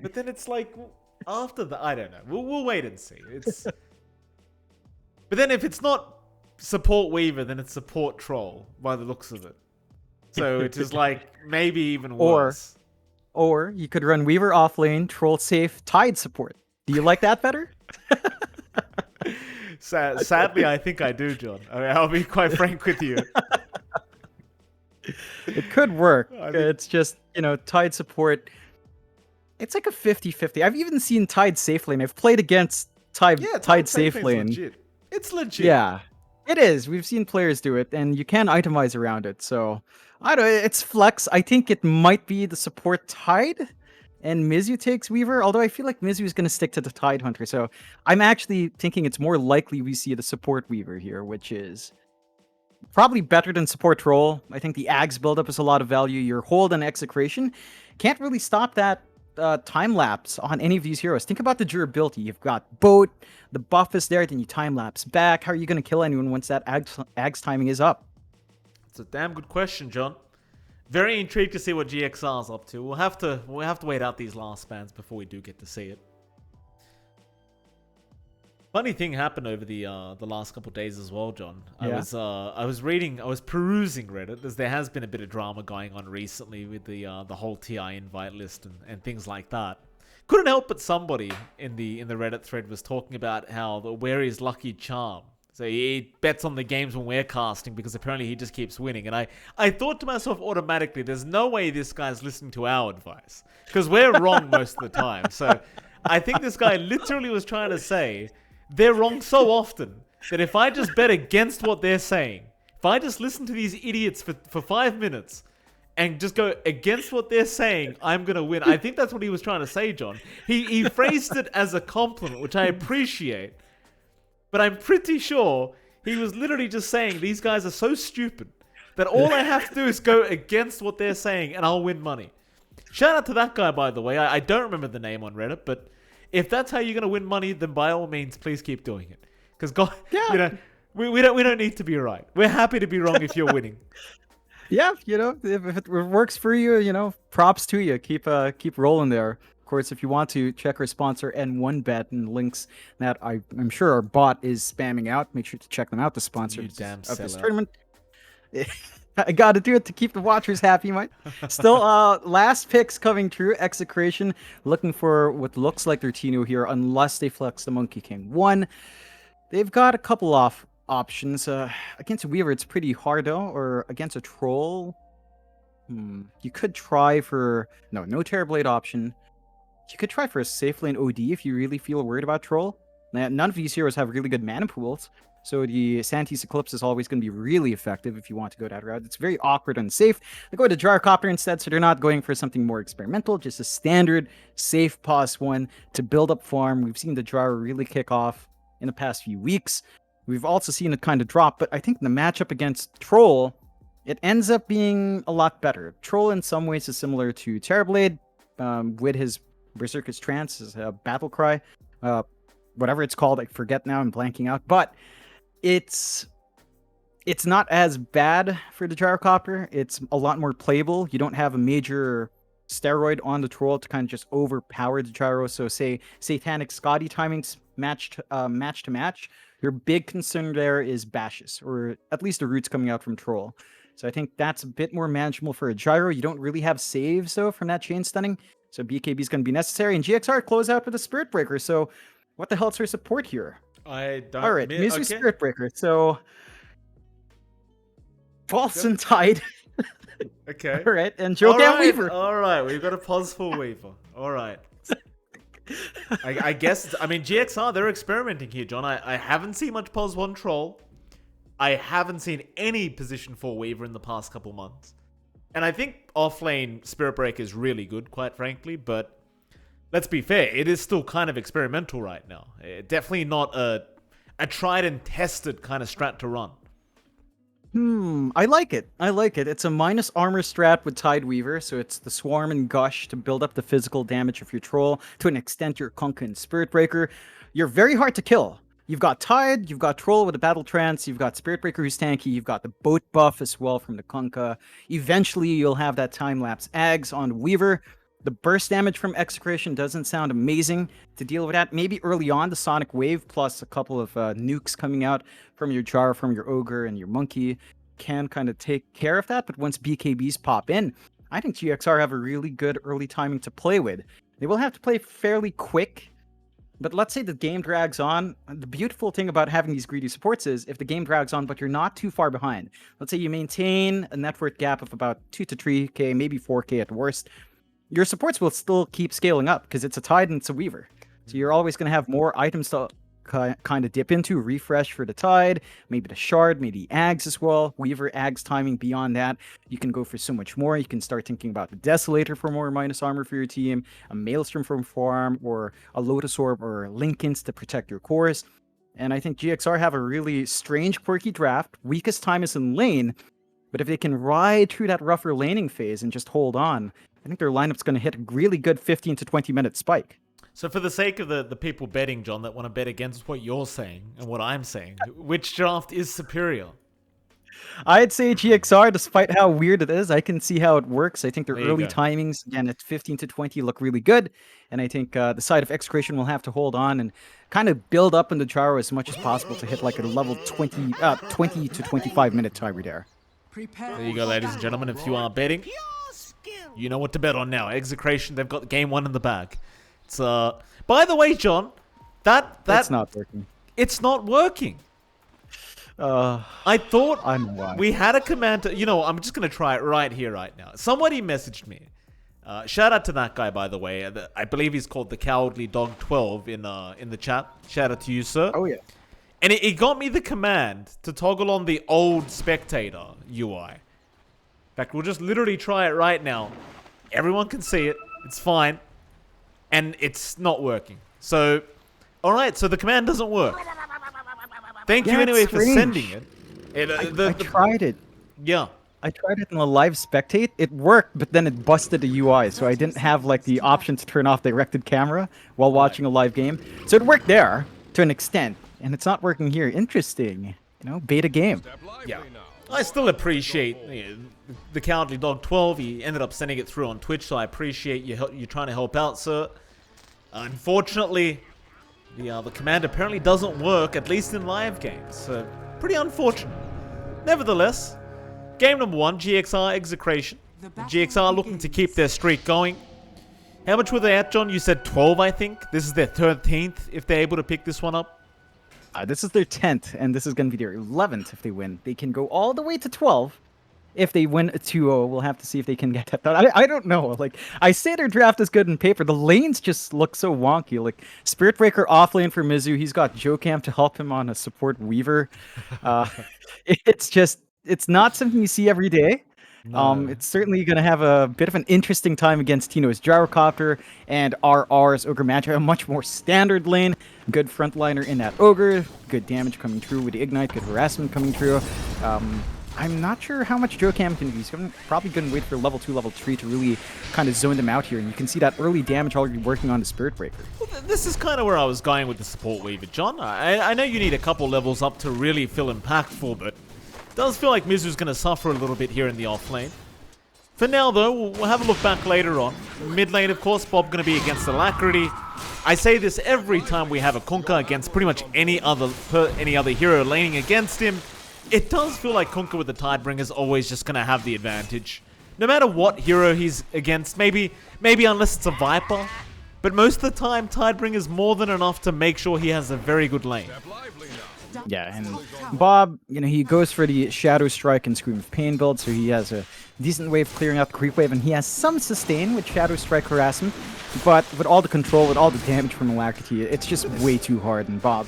But then it's like after the I don't know. We'll wait and see. It's but then if it's not support Weaver, then it's support Troll by the looks of it. So it is like maybe even Or worse. or you could run Weaver off lane, Troll safe, Tide support. Do you like that better? Sadly, I think I do, John. I mean, I'll be quite frank with you. It could work. I think, It's just, Tide support. It's like a 50-50. I've even seen Tide safe lane. I've played against Tide safe lane. legit. It's legit. Yeah, it is. We've seen players do it, and you can itemize around it. So, I don't know. It's flex. I think it might be the support Tide, and Mizu takes Weaver, although I feel like Mizu is going to stick to the Tide Hunter. So, I'm actually thinking it's more likely we see the support Weaver here, which is probably better than support Troll. I think the Ags buildup is a lot of value. Your hold and Execration can't really stop that time lapse on any of these heroes. Think about the durability. You've got Boat, the buff is there, then you time lapse back. How are you going to kill anyone once that Ags timing is up? It's a damn good question, John. Very intrigued to see what GXR's up to. We'll have to wait out these last spans before we do get to see it. Funny thing happened over the last couple of days as well, John. Yeah. I was perusing Reddit, as there has been a bit of drama going on recently with the whole TI invite list and things like that. Couldn't help but somebody in the Reddit thread was talking about how where is Lucky Charm. So he bets on the games when we're casting because apparently he just keeps winning. And I thought to myself automatically, there's no way this guy's listening to our advice because we're wrong most of the time. So I think this guy literally was trying to say they're wrong so often that if I just bet against what they're saying, if I just listen to these idiots for 5 minutes and just go against what they're saying, I'm going to win. I think that's what he was trying to say, John. He phrased it as a compliment, which I appreciate. But I'm pretty sure he was literally just saying these guys are so stupid that all I have to do is go against what they're saying and I'll win money. Shout out to that guy, by the way. I don't remember the name on Reddit, but if that's how you're going to win money, then by all means, please keep doing it. Because God, we don't need to be right. We're happy to be wrong if you're winning. Yeah, if it works for you, props to you. Keep rolling there. Of course, if you want to check our sponsor N1Bet and links that I'm sure our bot is spamming out, make sure to check them out. The sponsor of this tournament. I got to do it to keep the watchers happy, mate. Still, last picks coming true. Execration looking for what looks like their Tino here, unless they flex the Monkey King 1. They've got a couple off options. Against a Weaver, it's pretty hard though, or against a Troll. You could try for no Terrorblade option. You could try for a safe lane OD if you really feel worried about Troll. Now, none of these heroes have really good mana pools, so the Santis Eclipse is always going to be really effective if you want to go that route. It's very awkward and safe. They go to Gyrocopter instead, so they're not going for something more experimental, just a standard safe pause one to build up farm. We've seen the Gyro really kick off in the past few weeks. We've also seen it kind of drop, but I think the matchup against Troll, it ends up being a lot better. Troll in some ways is similar to Terrorblade, with his Berserker's Trance, his battle cry, whatever it's called, I forget now, I'm blanking out, but it's not as bad for the Gyrocopter. It's a lot more playable. You don't have a major steroid on the Troll to kind of just overpower the Gyro. So say Satanic Scotty timings match to match. Your big concern there is bashes, or at least the roots coming out from Troll. So I think that's a bit more manageable for a Gyro. You don't really have saves though from that chain stunning. So BKB is going to be necessary, and GXR close out with a Spirit Breaker. So what the hell's her support here? I don't. All right, Mizu Spirit Breaker. So Pulse and Tide. Okay. All right, and Joe Weaver. All right, we've got a pause for Weaver. All right. I guess. I mean, GXR, they're experimenting here, John. I haven't seen much pause 1 Troll. I haven't seen any position 4 Weaver in the past couple months. And I think offlane Spirit Breaker is really good, quite frankly, but let's be fair, it is still kind of experimental right now. Definitely not a tried and tested kind of strat to run. I like it. It's a minus armor strat with Tide Weaver, so it's the Swarm and Gush to build up the physical damage of your Troll, to an extent your Kunkka and Spirit Breaker. You're very hard to kill. You've got Tide, you've got Troll with a Battle Trance, you've got Spirit Breaker who's tanky, you've got the Boat buff as well from the Kunkka. Eventually, you'll have that time-lapse Ags on Weaver. The burst damage from Execration doesn't sound amazing to deal with that. Maybe early on, the Sonic Wave plus a couple of nukes coming out from your Jar, from your Ogre, and your Monkey can kind of take care of that. But once BKBs pop in, I think GXR have a really good early timing to play with. They will have to play fairly quick. But let's say the game drags on. The beautiful thing about having these greedy supports is if the game drags on, but you're not too far behind. Let's say you maintain a net worth gap of about 2 to 3k, maybe 4k at worst. Your supports will still keep scaling up because it's a Tide and it's a Weaver. So you're always going to have more items to kind of dip into, refresh for the Tide, maybe the Shard, maybe Ags as well. Weaver, Ags timing beyond that. You can go for so much more. You can start thinking about the Desolator for more minus armor for your team, a Maelstrom from farm, or a Lotus Orb or Linkins to protect your cores. And I think GXR have a really strange, quirky draft. Weakest time is in lane, but if they can ride through that rougher laning phase and just hold on, I think their lineup's going to hit a really good 15 to 20 minute spike. So for the sake of the people betting, John, that want to bet against what you're saying and what I'm saying, which draft is superior? I'd say GXR, despite how weird it is. I can see how it works. I think their early timings, again, at 15 to 20, look really good. And I think the side of Execration will have to hold on and kind of build up in the Jaro as much as possible to hit like a level 20 to 25 minute timer there. There you go, ladies and gentlemen. If you are betting, you know what to bet on now. Execration, they've got game one in the bag. It's by the way, John, that's not working. It's not working. I thought we had a command to, I'm just going to try it right here, right now. Somebody messaged me. Shout out to that guy, by the way. I believe he's called the Cowardly Dog 12 in the chat. Shout out to you, sir. Oh, yeah. And it got me the command to toggle on the old Spectator UI. In fact, we'll just literally try it right now. Everyone can see it. It's fine. And it's not working. So, alright, so the command doesn't work. Thank you anyway for sending it. I tried it. Yeah. I tried it in a live spectate. It worked, but then it busted the UI, so I didn't have like the option to turn off directed camera while watching a live game. So it worked there to an extent, and it's not working here. Interesting. Beta game. Yeah. I still appreciate the Cowardly Dog 12. He ended up sending it through on Twitch, so I appreciate you trying to help out, sir. Unfortunately, the command apparently doesn't work, at least in live games. So, pretty unfortunate. Nevertheless, game number one, GXR Execration. GXR looking to keep their streak going. How much were they at, John? You said 12, I think. This is their 13th, if they're able to pick this one up. This is their 10th, and this is going to be their 11th if they win. They can go all the way to 12. If they win a 2-0, we'll have to see if they can get that done. I don't know. Like, I say their draft is good in paper. The lanes just look so wonky. Like, Spirit Breaker off lane for Mizu. He's got Jocam to help him on a support Weaver. It's not something you see every day. No. It's certainly going to have a bit of an interesting time against Tino's Gyrocopter and RR's Ogre Magi, a much more standard lane. Good frontliner in that Ogre. Good damage coming through with the Ignite. Good harassment coming through. I'm not sure how much Jocam can do. He's probably going to wait for level 2, level 3 to really kind of zone them out here. And you can see that early damage already working on the Spirit Breaker. Well, this is kind of where I was going with the support Weaver, John. I know you need a couple levels up to really feel impactful, but it does feel like Mizu's going to suffer a little bit here in the off lane. For now, though, we'll have a look back later on. Mid lane, of course, Bob going to be against Alacrity. I say this every time we have a Kunkka against pretty much any other hero laning against him. It does feel like Kunkka with the Tidebringer is always just going to have the advantage. No matter what hero he's against, maybe unless it's a Viper. But most of the time, Tidebringer is more than enough to make sure he has a very good lane. Yeah, and Bob, he goes for the Shadow Strike and Scream of Pain build, so he has a decent way of clearing out the creep wave, and he has some sustain with Shadow Strike harassment, but with all the control, with all the damage from Alacrity, it's just way too hard, and Bob,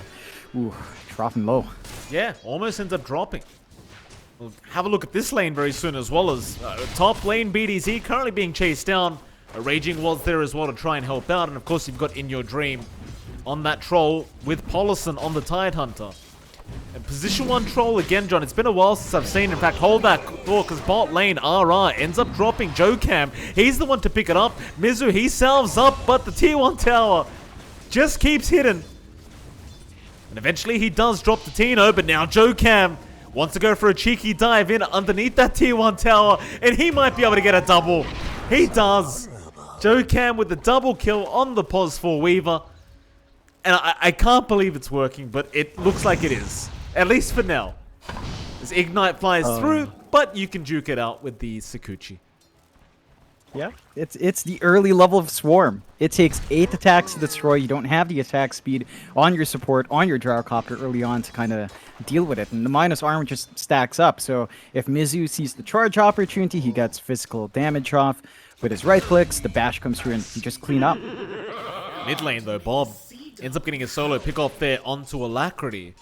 dropping low. Yeah, almost ends up dropping. We'll have a look at this lane very soon, as well as top lane BDZ currently being chased down. Raging was there as well to try and help out, and of course you've got In Your Dream on that troll with Polison on the Tidehunter. And position 1 troll again, John. It's been a while since I've seen. In fact, hold that thought, because bot lane RR ends up dropping Jocam. He's the one to pick it up. Mizu, he salves up, but the tier 1 tower just keeps hidden. And eventually he does drop the Tino, but now Jocam wants to go for a cheeky dive in underneath that tier 1 tower, and he might be able to get a double. He does. JoeCam with the double kill on the Pos 4 Weaver. And I can't believe it's working, but it looks like it is. At least for now. This Ignite flies through, but you can juke it out with the Sakuchi. Yeah, it's the early level of Swarm. It takes 8 attacks to destroy. You don't have the attack speed on your support, on your Gyrocopter early on to kind of deal with it. And the minus armor just stacks up. So if Mizu sees the charge opportunity, he gets physical damage off. With his right clicks, the bash comes through and he just clean up. Mid lane though, Bob ends up getting a solo pick off there onto Alacrity.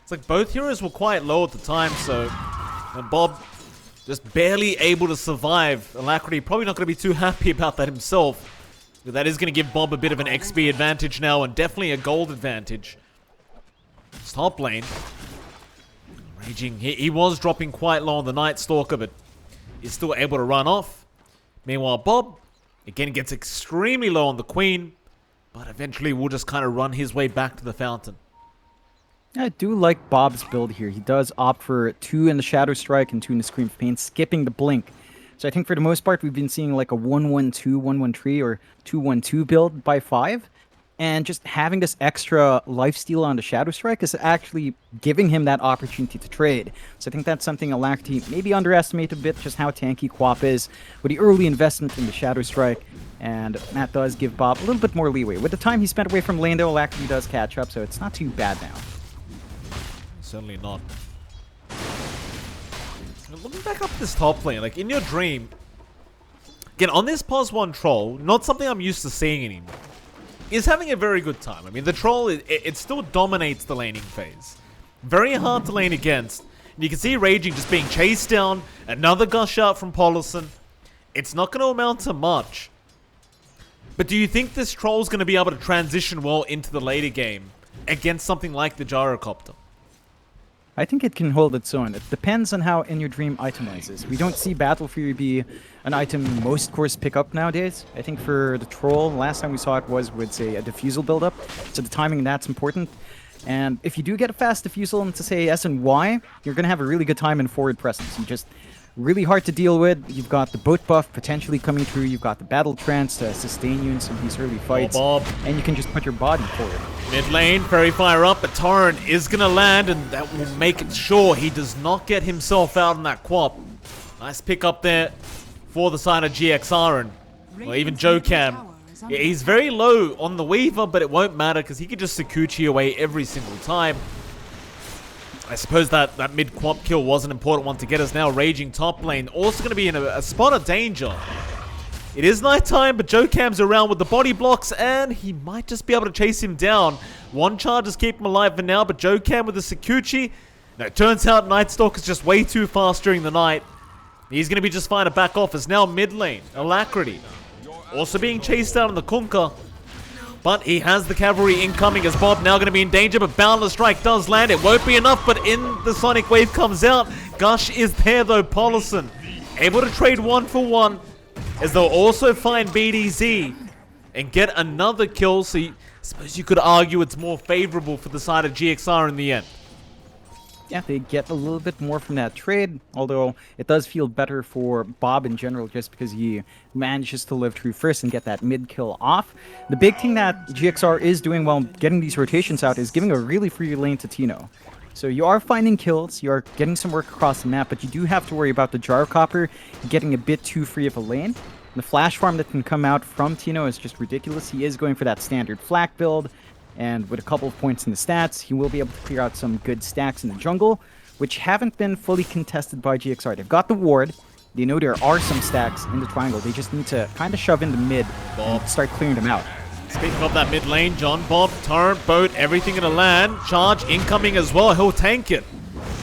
It's like both heroes were quite low at the time, so and Bob just barely able to survive. Alacrity probably not going to be too happy about that himself. But that is going to give Bob a bit of an XP advantage now, and definitely a gold advantage. Top lane. Raging, he was dropping quite low on the Night Stalker, but is still able to run off. Meanwhile, Bob, again, gets extremely low on the Queen, but eventually will just kind of run his way back to the fountain. I do like Bob's build here. He does opt for 2 in the Shadow Strike and 2 in the Scream of Pain, skipping the Blink. So I think for the most part, we've been seeing like a 1-1-2, 1-1-3, or 2-1-2 build by 5. And just having this extra lifesteal on the Shadow Strike is actually giving him that opportunity to trade. So I think that's something Alacrity maybe underestimated a bit, just how tanky Quap is with the early investment in the Shadow Strike. And that does give Bob a little bit more leeway. With the time he spent away from lane, though, Alacrity does catch up, so it's not too bad now. Certainly not. Looking back up this top lane, like in your dream, again, on this Pos 1 troll, not something I'm used to seeing anymore, is having a very good time. I mean, the troll, it still dominates the laning phase. Very hard to lane against. And you can see Raging just being chased down, another gush out from Polison. It's not going to amount to much. But do you think this troll's going to be able to transition well into the later game against something like the Gyrocopter? I think it can hold its own. It depends on how In Your Dream itemizes. We don't see Battle Fury be an item most cores pick up nowadays. I think for the Troll, last time we saw it was with, say, a Diffusal build-up. So the timing, that's important. And if you do get a fast Diffusal into, say, S and Y, you're going to have a really good time in forward presence. You just really hard to deal with. You've got the boat buff potentially coming through. You've got the battle trance to sustain you in some of these early fights. Bob. And you can just put your body forward. Mid lane, Fairy Fire up, but Torrent is going to land, and that will make it sure he does not get himself out in that Quap. Nice pick up there for the side of GXR, and well, even JoeCam. Yeah, he's very low on the Weaver, but it won't matter because he can just Sakuchi away every single time. I suppose that mid-Quap kill was an important one to get us now. Raging top lane, also going to be in a spot of danger. It is nighttime, but JoeCam's around with the body blocks, and he might just be able to chase him down. One charge is keep him alive for now, but JoeCam with the Sakuchi. No, it turns out Night Stalker's just way too fast during the night. He's going to be just fine to back off. It's now mid lane, Alacrity. Also being chased down in the Kunkka. But he has the cavalry incoming as Bob now going to be in danger, but Boundless Strike does land. It won't be enough, but in the Sonic Wave comes out. Gush is there though, Polison. Able to trade 1-for-1 as they'll also find BDZ and get another kill. So I suppose you could argue it's more favorable for the side of GXR in the end. Yeah, they get a little bit more from that trade, although it does feel better for Bob in general just because he manages to live through first and get that mid-kill off. The big thing that GXR is doing while getting these rotations out is giving a really free lane to Tino. So you are finding kills, you are getting some work across the map, but you do have to worry about the Gyrocopter getting a bit too free of a lane. The flash farm that can come out from Tino is just ridiculous. He is going for that standard flak build, and with a couple of points in the stats, he will be able to clear out some good stacks in the jungle, which haven't been fully contested by GXR. They've got the ward. They know there are some stacks in the triangle. They just need to kind of shove in the mid and start clearing them out. Speaking of that mid lane, John, Bob, turret, boat, everything in a land. Charge incoming as well. He'll tank it.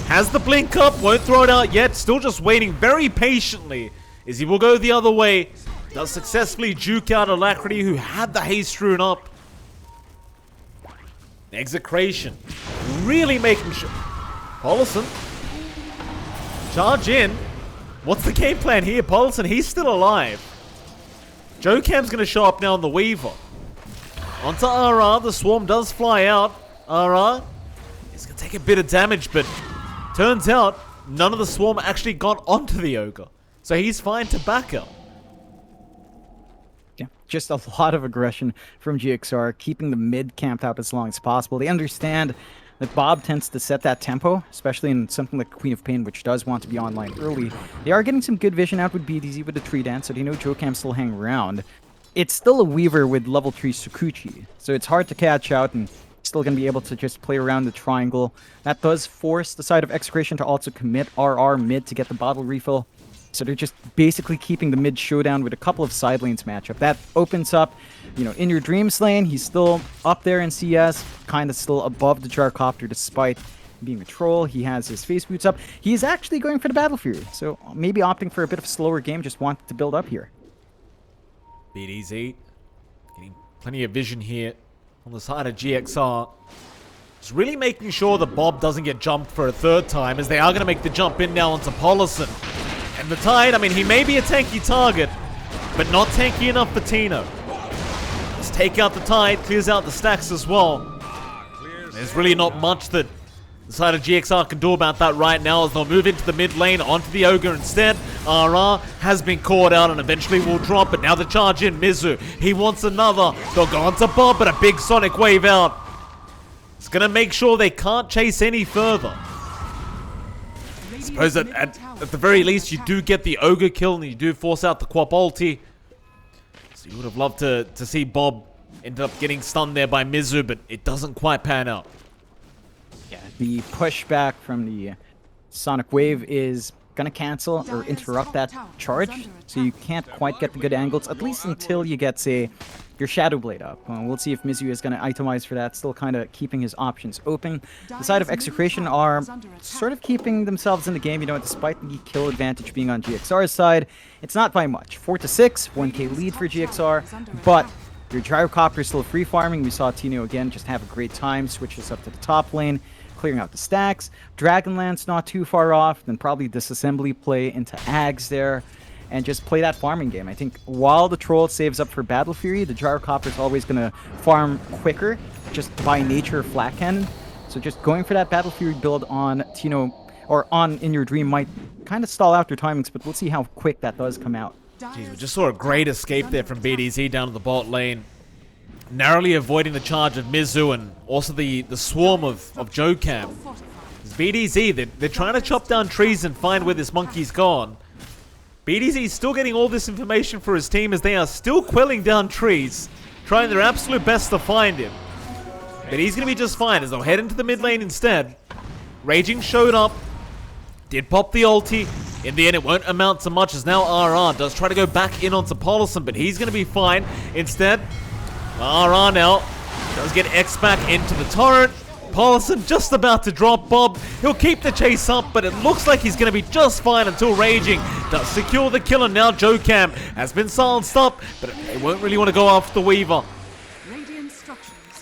Has the blink up. Won't throw it out yet. Still just waiting very patiently as he will go the other way. Does successfully juke out Alacrity, who had the haste rune up. Execration. Really making sure. Polison. Charge in. What's the game plan here? Polison, he's still alive. JoeCam's going to show up now on the Weaver. Onto RR. The swarm does fly out. RR is going to take a bit of damage, but turns out none of the swarm actually got onto the Ogre. So he's fine to back up. Yeah, just a lot of aggression from GXR, keeping the mid camped out as long as possible. They understand that Bob tends to set that tempo, especially in something like Queen of Pain, which does want to be online early. They are getting some good vision out with BDZ with the tree dance, so they know JoeCam still hang around. It's still a Weaver with level 3 Sukuchi, so it's hard to catch out and still going to be able to just play around the triangle. That does force the side of Execration to also commit RR mid to get the bottle refill. So they're just basically keeping the mid showdown with a couple of side lanes matchup. That opens up, you know, in your Dreams lane, he's still up there in CS, kind of still above the Gyrocopter despite being a troll. He has his face boots up. He's actually going for the Battle Fury, so maybe opting for a bit of a slower game, just wanted to build up here. BDZ getting plenty of vision here on the side of GXR. Just really making sure that Bob doesn't get jumped for a third time, as they are going to make the jump in now onto Polison. And the Tide, I mean, he may be a tanky target, but not tanky enough for Tino. Let's take out the Tide, clears out the stacks as well. There's really not much that the side of GXR can do about that right now, as they'll move into the mid lane onto the Ogre instead. RR has been caught out and eventually will drop, but now the charge in. Mizu, he wants another. They'll go onto Bob, but a big Sonic Wave out. It's going to make sure they can't chase any further. I suppose that at the very least you do get the Ogre kill and you do force out the Quap ulti. So you would have loved to see Bob end up getting stunned there by Mizu, but it doesn't quite pan out. Yeah, the pushback from the Sonic Wave is going to cancel or interrupt that charge, so you can't quite get the good angles, at least until you get, say, your Shadow Blade up. We'll see if Mizu is going to itemize for that, still kind of keeping his options open. The side of Execration are sort of keeping themselves in the game, you know, despite the kill advantage being on GXR's side. It's not by much. 4-6, 1k lead for GXR, but your Gyrocopter is still free farming. We saw Tino again just have a great time, switches up to the top lane, clearing out the stacks. Dragonlance not too far off, then probably disassembly play into Ags there, and just play that farming game. I think while the Troll saves up for Battle Fury, the Gyrocopter is always going to farm quicker, just by nature of Flat Cannon. So just going for that Battle Fury build on Tino, or on In Your Dream, might kind of stall out their timings, but we'll see how quick that does come out. Jeez, we just saw a great escape there from BDZ down to the bot lane, narrowly avoiding the charge of Mizu and also the swarm of JoeCam. BDZ, they're trying to chop down trees and find where this monkey's gone. BDZ is still getting all this information for his team as they are still quelling down trees, trying their absolute best to find him. But he's going to be just fine as they'll head into the mid lane instead. Raging showed up, did pop the ulti. In the end, it won't amount to much as now RR does try to go back in onto Polison, but he's going to be fine. Instead, RR now does get X back into the torrent. Polison just about to drop Bob. He'll keep the chase up, but it looks like he's going to be just fine until Raging does secure the kill, and now JoeCam has been silenced up, but they won't really want to go after the Weaver.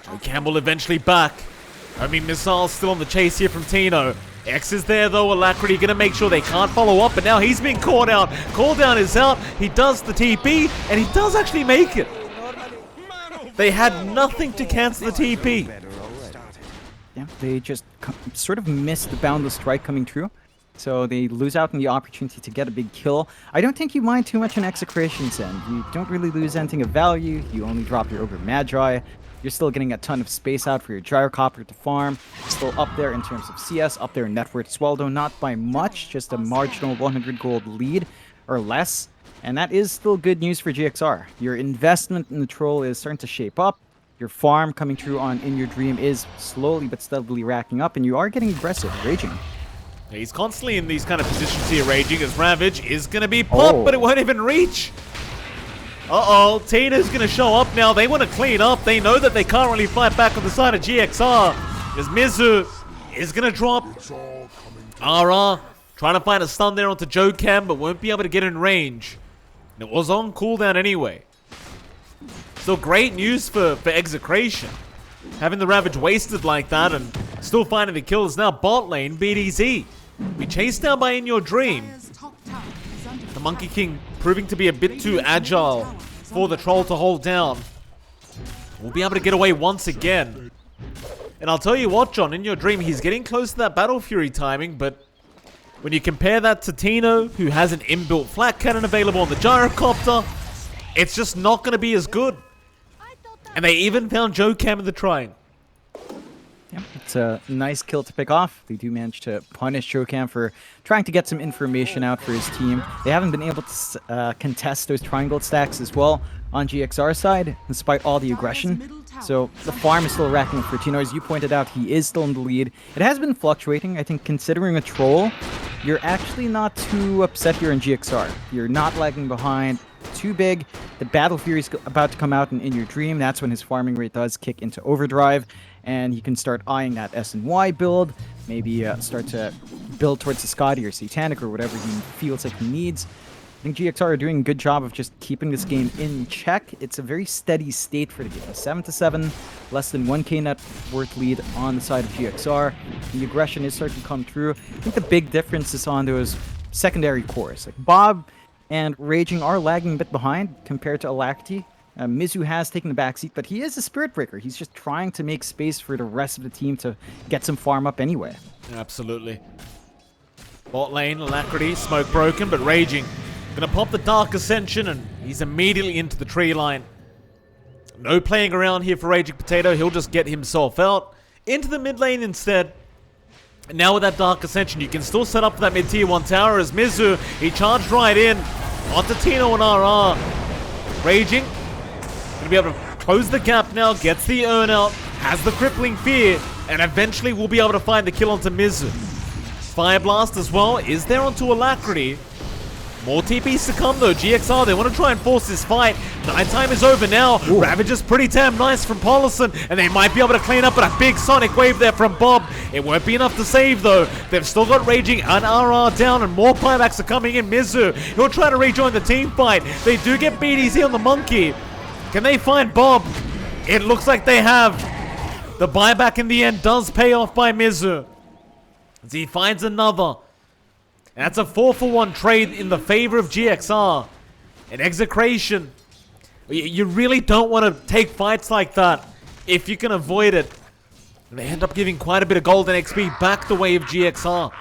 JoeCam will eventually back. Homing Missile still on the chase here from Tino. X is there though, Alacrity going to make sure they can't follow up, but now he's been caught out. Call down is out, he does the TP, and he does actually make it. They had nothing to cancel the TP. Yeah, they just sort of missed the Boundless Strike coming true. So they lose out on the opportunity to get a big kill. I don't think you mind too much on Execration's end. You don't really lose anything of value. You only drop your Ogre Magi. You're still getting a ton of space out for your Gyrocopter to farm. Still up there in terms of CS, up there in net worth as well, though not by much. Just a marginal 100 gold lead or less. And that is still good news for GXR. Your investment in the Troll is starting to shape up. Your farm coming through on In Your Dream is slowly but steadily racking up, and you are getting aggressive. Raging. He's constantly in these kind of positions here, Raging, as Ravage is going to be popped, but it won't even reach. Uh-oh, Tina's going to show up now. They want to clean up. They know that they can't really fight back on the side of GXR, as Mizu is going to drop. RR trying to find a stun there onto JoeCam, but won't be able to get in range. And it was on cooldown anyway. Still great news for Execration. Having the Ravage wasted like that and still finding the kills. Now bot lane, BDZ. We chased down by In Your Dream. The Monkey King proving to be a bit too agile for the Troll to hold down. We'll be able to get away once again. And I'll tell you what, John, In Your Dream, he's getting close to that Battle Fury timing, but when you compare that to Tino, who has an inbuilt flat cannon available on the Gyrocopter, it's just not going to be as good. And they even found Joe Cam in the trying. Yeah, it's a nice kill to pick off. They do manage to punish Joe Cam for trying to get some information out for his team. They haven't been able to contest those triangle stacks as well on GXR side, despite all the aggression. So the farm is still racking for Tino. As you pointed out, he is still in the lead. It has been fluctuating. I think considering a troll, you're actually not too upset here in GXR. You're not lagging behind too big. The Battle Fury is about to come out in your dream. That's when his farming rate does kick into overdrive. And you can start eyeing that S and Y build, maybe start to build towards the Scotty or Satanic or whatever he feels like he needs. I think GXR are doing a good job of just keeping this game in check. It's a very steady state for the game. 7-7, less than 1k net worth lead on the side of GXR. The aggression is starting to come through. I think the big difference is on those secondary cores. Like Bob and Raging are lagging a bit behind compared to Alacrity. Mizu has taken the backseat, but he is a Spirit Breaker. He's just trying to make space for the rest of the team to get some farm up anyway. Absolutely. Bot lane, Alacrity, smoke broken, but Raging gonna pop the Dark Ascension, and he's immediately into the tree line. No playing around here for Raging Potato. He'll just get himself out into the mid lane instead. And now with that Dark Ascension, you can still set up for that mid tier 1 tower as Mizu, he charged right in onto Tino and RR. Raging gonna be able to close the gap now, gets the earn out, has the crippling fear, and eventually will be able to find the kill onto Mizu. Fire Blast as well is there onto Alacrity. More TPs to come though. GXR, they want to try and force this fight. Nighttime is over now. Ooh. Ravage is pretty damn nice from Paulison, and they might be able to clean up, but a big Sonic Wave there from Bob. It won't be enough to save though. They've still got Raging and RR down, and more buybacks are coming in. Mizu, he'll try to rejoin the team fight. They do get BDZ on the Monkey. Can they find Bob? It looks like they have. The buyback in the end does pay off by Mizu, as he finds another. And that's a 4-for-1 trade in the favor of GXR. And Execration, you really don't want to take fights like that if you can avoid it. And they end up giving quite a bit of golden XP back the way of GXR.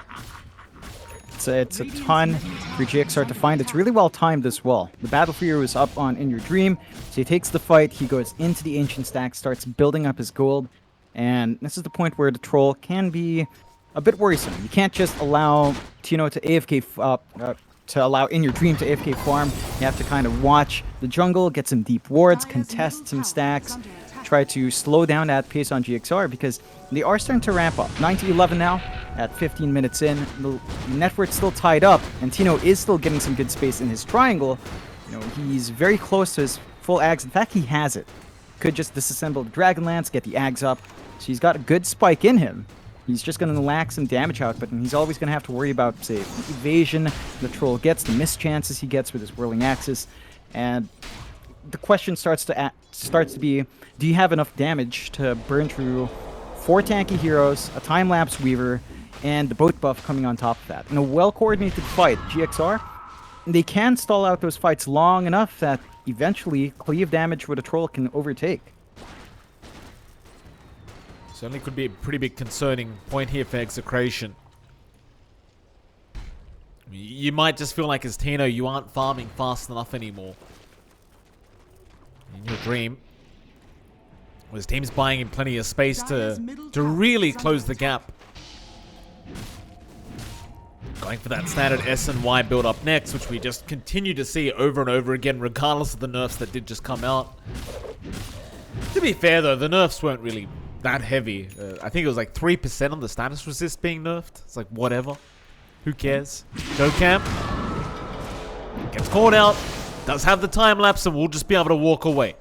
It's a ton for GXR to find. It's really well timed as well. The Battle Fury was up on In Your Dream, so he takes the fight, he goes into the Ancient Stack, starts building up his gold, and this is the point where the troll can be a bit worrisome. You can't just allow Tino to AFK, to allow In Your Dream to AFK farm. You have to kind of watch the jungle, get some deep wards, contest some stacks, try to slow down that pace on GXR because they are starting to ramp up. 9-11 now at 15 minutes in. The network's still tied up, and Tino is still getting some good space in his triangle. You know, he's very close to his full ags. In fact, he has it. Could just disassemble the Dragonlance, get the ags up. So he's got a good spike in him. He's just going to lack some damage output, and he's always going to have to worry about, say, evasion the troll gets, the missed chances he gets with his whirling axis, and the question starts to be, do you have enough damage to burn through 4 tanky heroes, a time-lapse Weaver, and the boat buff coming on top of that? In a well-coordinated fight, GXR, they can stall out those fights long enough that eventually cleave damage with a troll can overtake. Certainly could be a pretty big concerning point here for Execration. You might just feel like as Tino, you aren't farming fast enough anymore. In Your Dream, well, his team's buying him plenty of space to really close the gap. Going for that standard S and Y build up next, which we just continue to see over and over again, regardless of the nerfs that did just come out. To be fair though, the nerfs weren't really that heavy. I think it was like 3% on the status resist being nerfed. It's like, whatever. Who cares? Go Camp. Gets caught out. Does have the time lapse and we'll just be able to walk away.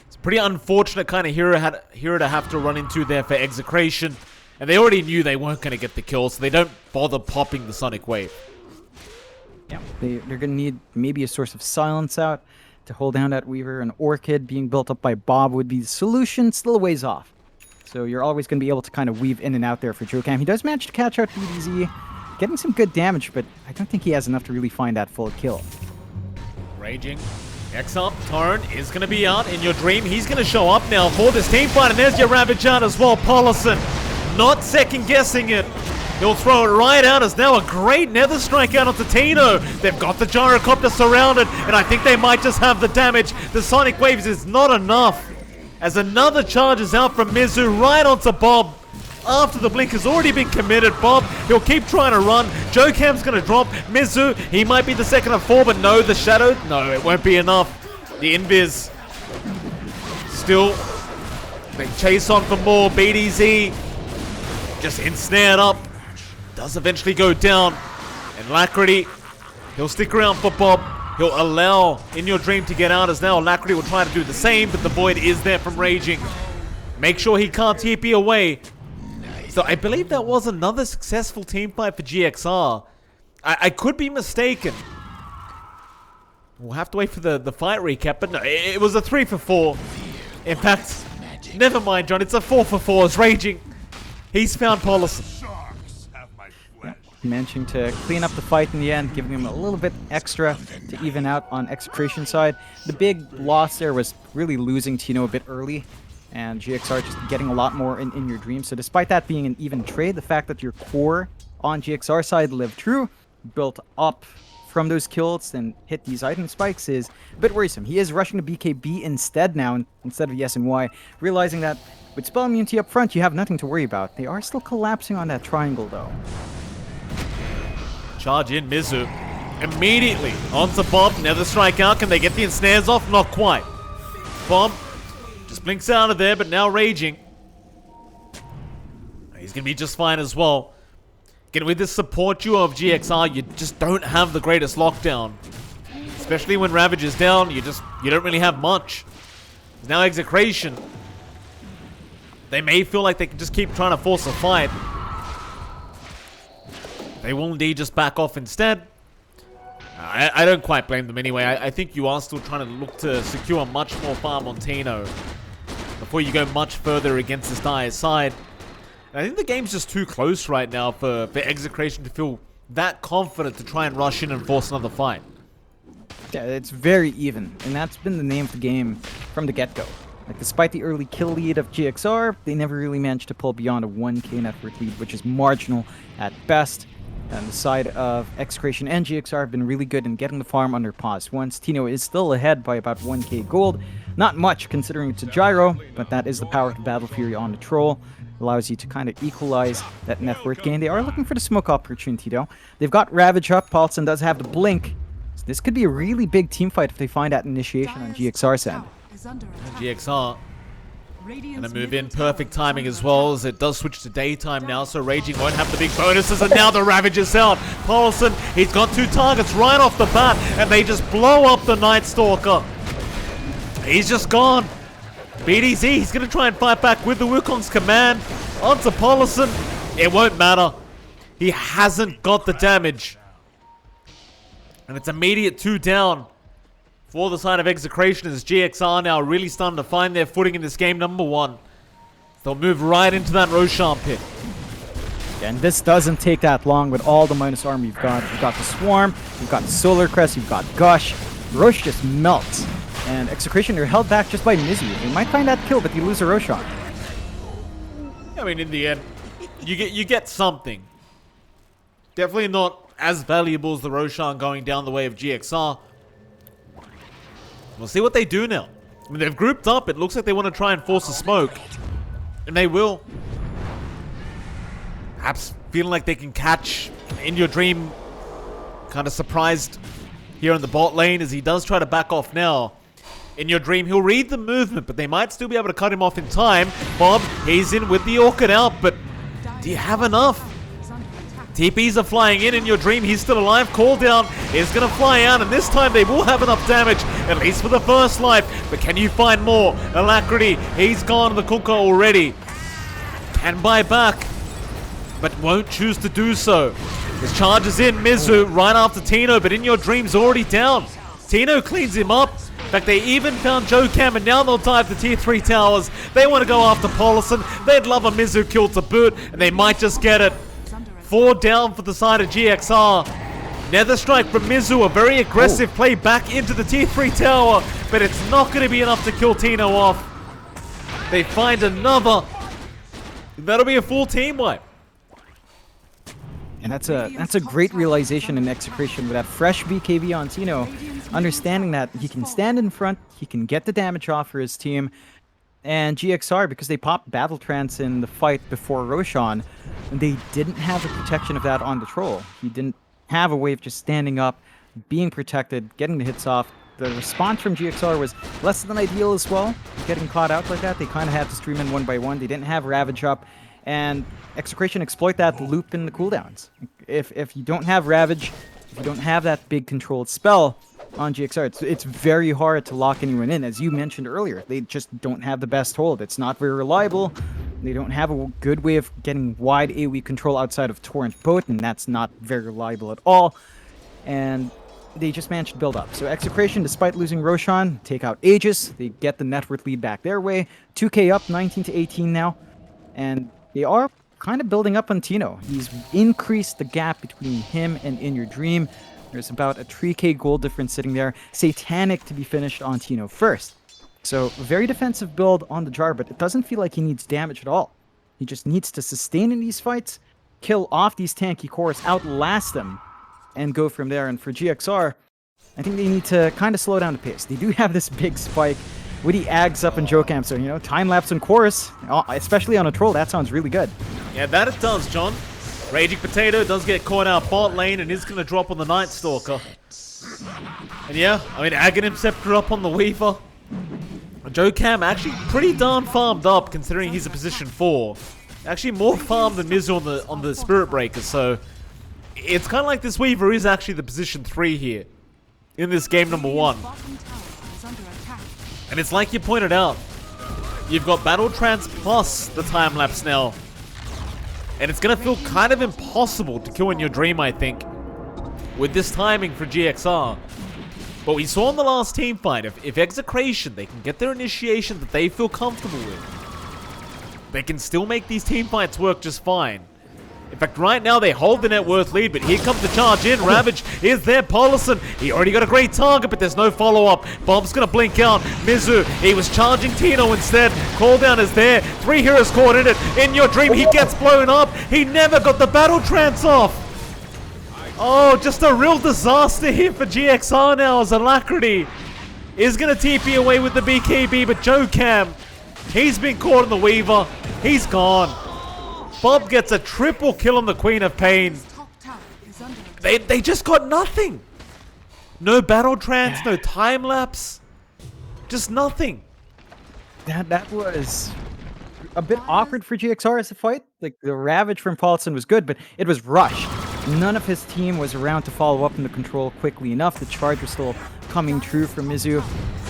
It's a pretty unfortunate kind of hero to have to run into there for Execration. And they already knew they weren't going to get the kill, so they don't bother popping the Sonic Wave. Yeah, they're going to need maybe a source of silence out to hold down that Weaver. An Orchid being built up by Bob would be the solution. Still a ways off. So you're always going to be able to kind of weave in and out there for Joe Cam. He does manage to catch out BDZ, getting some good damage, but I don't think he has enough to really find that full kill. Raging. X up, Torrent is going to be out. In Your Dream, he's going to show up now for this team fight, and there's your Ravage out as well. Paulison, not second guessing it. He'll throw it right out as now a great nether strike out onto Tino. They've got the gyrocopter surrounded, and I think they might just have the damage. The Sonic Waves is not enough, as another charge is out from Mizu right onto Bob. After the blink has already been committed, Bob, he'll keep trying to run. Jokam's going to drop. Mizu, he might be the second of 4, but no, the shadow, no, it won't be enough. The invis, still, they chase on for more. BDZ, just ensnared up. Does eventually go down. And Alacrity, he'll stick around for Bob. He'll allow In Your Dream to get out, as now Alacrity will try to do the same, but the Void is there from Raging. Make sure he can't TP away. So I believe that was another successful team fight for GXR. I could be mistaken. We'll have to wait for the fight recap, but no, it was a 3 for 4. In fact, never mind, John, it's a 4 for 4 as Raging. He's found Policy. Managing to clean up the fight in the end, giving him a little bit extra to even out on Execration side. The big loss there was really losing Tino a bit early, and GXR just getting a lot more in Your Dream. So despite that being an even trade, the fact that your core on GXR side lived true, built up from those kills and hit these item spikes is a bit worrisome. He is rushing to BKB instead now, instead of the SNY, realizing that with spell immunity up front, you have nothing to worry about. They are still collapsing on that triangle though. Charge in Mizu. Immediately onto Bob. Nether strike out. Can they get the ensnares off? Not quite. Bob just blinks out of there, but now Raging. He's going to be just fine as well. Again, with this support duo of GXR, you just don't have the greatest lockdown. Especially when Ravage is down, you don't really have much. Now Execration. They may feel like they can just keep trying to force a fight. They will indeed just back off instead. I don't quite blame them anyway. I think you are still trying to look to secure much more farm on Tino before you go much further against this Dire's side. And I think the game's just too close right now for Execration to feel that confident to try and rush in and force another fight. Yeah, it's very even, and that's been the name of the game from the get-go. Like, despite the early kill lead of GXR, they never really managed to pull beyond a 1k net worth lead, which is marginal at best. And the side of Execration and GXR have been really good in getting the farm under pause. Once Tino is still ahead by about 1k gold. Not much considering it's a gyro, but that is the power of the Battle Fury on the Troll. Allows you to kind of equalize that net worth gain. They are looking for the smoke opportunity though. They've got Ravage up. Paulson does have the blink. So this could be a really big team fight if they find that initiation on GXR's end. GXR gonna move in, perfect timing as well, as it does switch to daytime now, so Raging won't have the big bonuses, and now the Ravage is out. Paulson, he's got 2 targets right off the bat, and they just blow up the Night Stalker. He's just gone. BDZ, he's gonna try and fight back with the Wukong's command onto Paulson. It won't matter. He hasn't got the damage. And it's immediate 2 down for the side of Execration, as GXR now really starting to find their footing in this game, number 1. They'll move right into that Roshan pit. Yeah, and this doesn't take that long with all the minus armor you've got. You've got the Swarm, you've got the Solar Crest, you've got Gush. Rosh just melts. And Execration are held back just by Mizu. They might find that kill, but you lose a Roshan. I mean, in the end, you get something. Definitely not as valuable as the Roshan going down the way of GXR. We'll see what they do now. I mean, they've grouped up. It looks like they want to try and force a smoke. And they will. Perhaps feeling like they can catch In Your Dream. Kind of surprised here in the bot lane as he does try to back off now. In Your Dream, he'll read the movement, but they might still be able to cut him off in time. Bob, he's in with the Orchid out, but do you have enough? TPs are flying in Your Dream, he's still alive. Call down is going to fly out, and this time they will have enough damage, at least for the first life. But can you find more? Alacrity, he's gone to the Kunkka already. Can buy back, but won't choose to do so. His charges in, Mizu right after Tino, but In Your Dream's already down. Tino cleans him up. In fact, they even found Jokam, and now they'll dive the tier 3 towers. They want to go after Paulson. They'd love a Mizu kill to boot, and they might just get it. 4 down for the side of GXR. Nether strike from Mizu, a very aggressive play back into the tier 3 tower, but it's not going to be enough to kill Tino off. They find another. That'll be a full team wipe. And that's a great realization in Execration with that fresh BKB on Tino, understanding that he can stand in front, he can get the damage off for his team, and GXR, because they popped Battle Trance in the fight before Roshan, they didn't have the protection of that on the Troll. He didn't have a way of just standing up, being protected, getting the hits off. The response from GXR was less than ideal as well, getting caught out like that. They kind of had to stream in one by one. They didn't have Ravage up, and Execration exploit that loop in the cooldowns. If you don't have Ravage, if you don't have that big controlled spell on GXR, it's very hard to lock anyone in. As you mentioned earlier, they just don't have the best hold. It's not very reliable. They don't have a good way of getting wide AoE control outside of Torrent Boat, and that's not very reliable at all. And they just managed to build up. So Execration, despite losing Roshan, take out Aegis. They get the net worth lead back their way. 2k up, 19 to 18 now. And they are kind of building up on Tino. He's increased the gap between him and In Your Dream. There's about a 3k gold difference sitting there. Satanic to be finished on Tino first. So very defensive build on the Jar, but it doesn't feel like he needs damage at all. He just needs to sustain in these fights, kill off these tanky cores, outlast them, and go from there. And for GXR, I think they need to kind of slow down the pace. They do have this big spike. Witty Ags up in Jokam, so, you know, time-lapse and chorus, especially on a Troll, that sounds really good. Yeah, that it does, John. Raging Potato does get caught out bot lane and is going to drop on the Night Stalker. And yeah, I mean, Aghanim Scepter up on the Weaver. Jokam actually pretty darn farmed up considering he's a position 4. Actually more farm than Mizu on the Spirit Breaker, so it's kind of like this Weaver is actually the position 3 here in this game number 1. And it's like you pointed out, you've got Battle Trance plus the time lapse now. And it's going to feel kind of impossible to kill In Your Dream, I think, with this timing for GXR. But we saw in the last team fight, if Execration, they can get their initiation that they feel comfortable with, they can still make these team fights work just fine. In fact, right now they hold the net worth lead, but here comes the charge in. Ravage is there. Paulison, he already got a great target, but there's no follow-up. Bob's going to blink out. Mizu, he was charging Tino instead. Cooldown is there. 3 heroes caught in it. In Your Dream, he gets blown up. He never got the battle trance off. Oh, just a real disaster here for GXR now as Alacrity is going to TP away with the BKB, but Jokam, he's been caught in the Weaver. He's gone. Bob gets a triple kill on the Queen of Pain. They just got nothing. No battle trance, no time lapse. Just nothing. That was a bit awkward for GXR as a fight. Like, the Ravage from Paulson was good, but it was rushed. None of his team was around to follow up in the control quickly enough. The charge was still coming true from Mizu.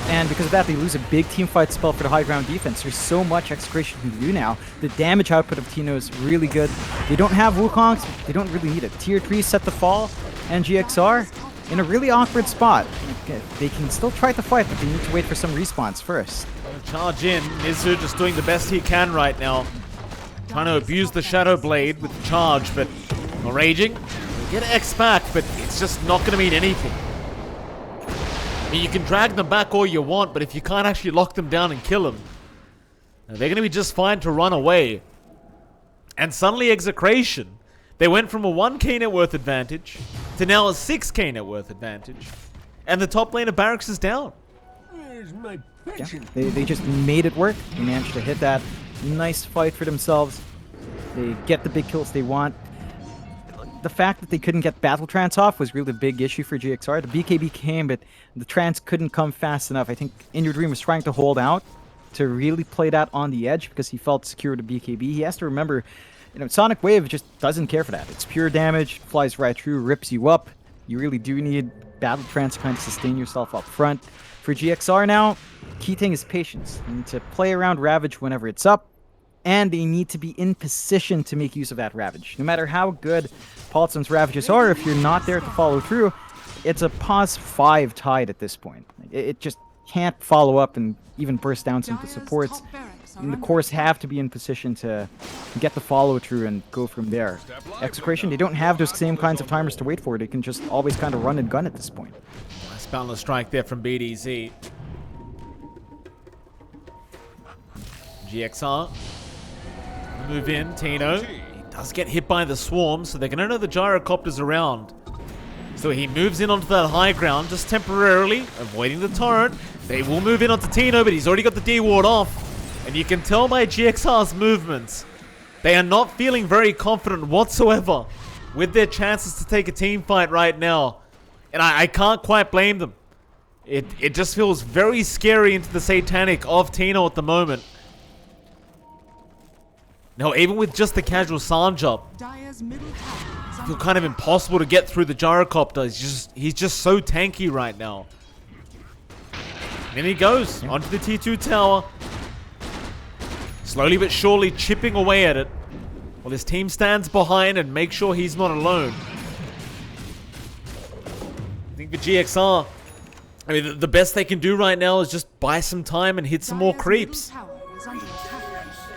And because of that, they lose a big team fight spell for the high ground defense. There's so much Execration can do now. The damage output of Tino is really good. They don't have Wukongs. They don't really need it. Tier 3 set the fall, and GXR in a really awkward spot. They can still try to fight, but they need to wait for some respawns first. Charge in. Mizu just doing the best he can right now. Trying to abuse the Shadow Blade with the charge, but Raging. Get X back, but it's just not going to mean anything. I mean, you can drag them back all you want, but if you can't actually lock them down and kill them, they're going to be just fine to run away. And suddenly Execration, they went from a 1k net worth advantage to now a 6k net worth advantage. And the top lane of Barracks is down. Yeah, they just made it work. They managed to hit that nice fight for themselves. They get the big kills they want. The fact that they couldn't get Battle Trance off was really a big issue for GXR. The BKB came, but the Trance couldn't come fast enough. I think In Your Dream was trying to hold out to really play that on the edge because he felt secure to BKB. He has to remember, you know, Sonic Wave just doesn't care for that. It's pure damage, flies right through, rips you up. You really do need Battle Trance to kind of sustain yourself up front. For GXR now, key thing is patience. You need to play around Ravage whenever it's up, and they need to be in position to make use of that Ravage. No matter how good Paulson's Ravages are, if you're not there to follow through, it's a pause 5 tide at this point. It just can't follow up and even burst down some of the supports. And the cores have to be in position to get the follow through and go from there. Execration, they don't have those same kinds of timers to wait for. They can just always kind of run and gun at this point. Nice boundless strike there from BDZ. GXR. Move in, Tino. He does get hit by the swarm, so they're going to know the gyrocopter's around. So he moves in onto that high ground, just temporarily, avoiding the torrent. They will move in onto Tino, but he's already got the D-ward off. And you can tell by GXR's movements, they are not feeling very confident whatsoever with their chances to take a team fight right now. And I can't quite blame them. It just feels very scary into the satanic of Tino at the moment. Now, even with just the casual Sanj up, it feels kind of impossible to get through the gyrocopter. He's just so tanky right now. And in he goes, onto the T2 tower. Slowly but surely chipping away at it, while his team stands behind and makes sure he's not alone. I think for GXR, I mean, the best they can do right now is just buy some time and hit some more creeps.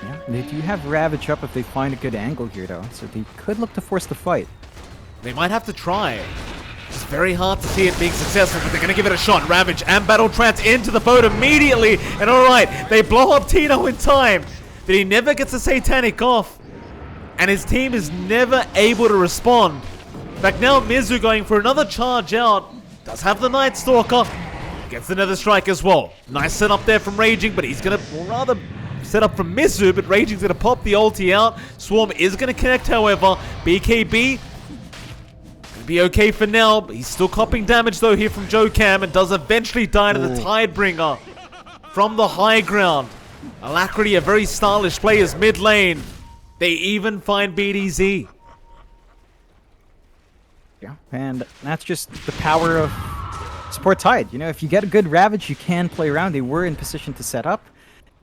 Yeah, they do have Ravage up if they find a good angle here, though, so they could look to force the fight. They might have to try. It's very hard to see it being successful, but they're going to give it a shot. Ravage and Battle Trance into the boat immediately. And alright, they blow up Tino in time. That he never gets a satanic off. And his team is never able to respond. In fact, now Mizu going for another charge out. Does have the Night Stalker. Gets the Nether Strike as well. Nice setup there from Raging, but he's going to rather set up from Mizu, but Raging's going to pop the ulti out. Swarm is going to connect, however. BKB be okay for now, but he's still copping damage though here from Jokam, and does eventually die to the Tidebringer from the high ground. Alacrity, a very stylish players mid lane. They even find BDZ. Yeah, and that's just the power of support Tide. You know, if you get a good Ravage, you can play around. They were in position to set up,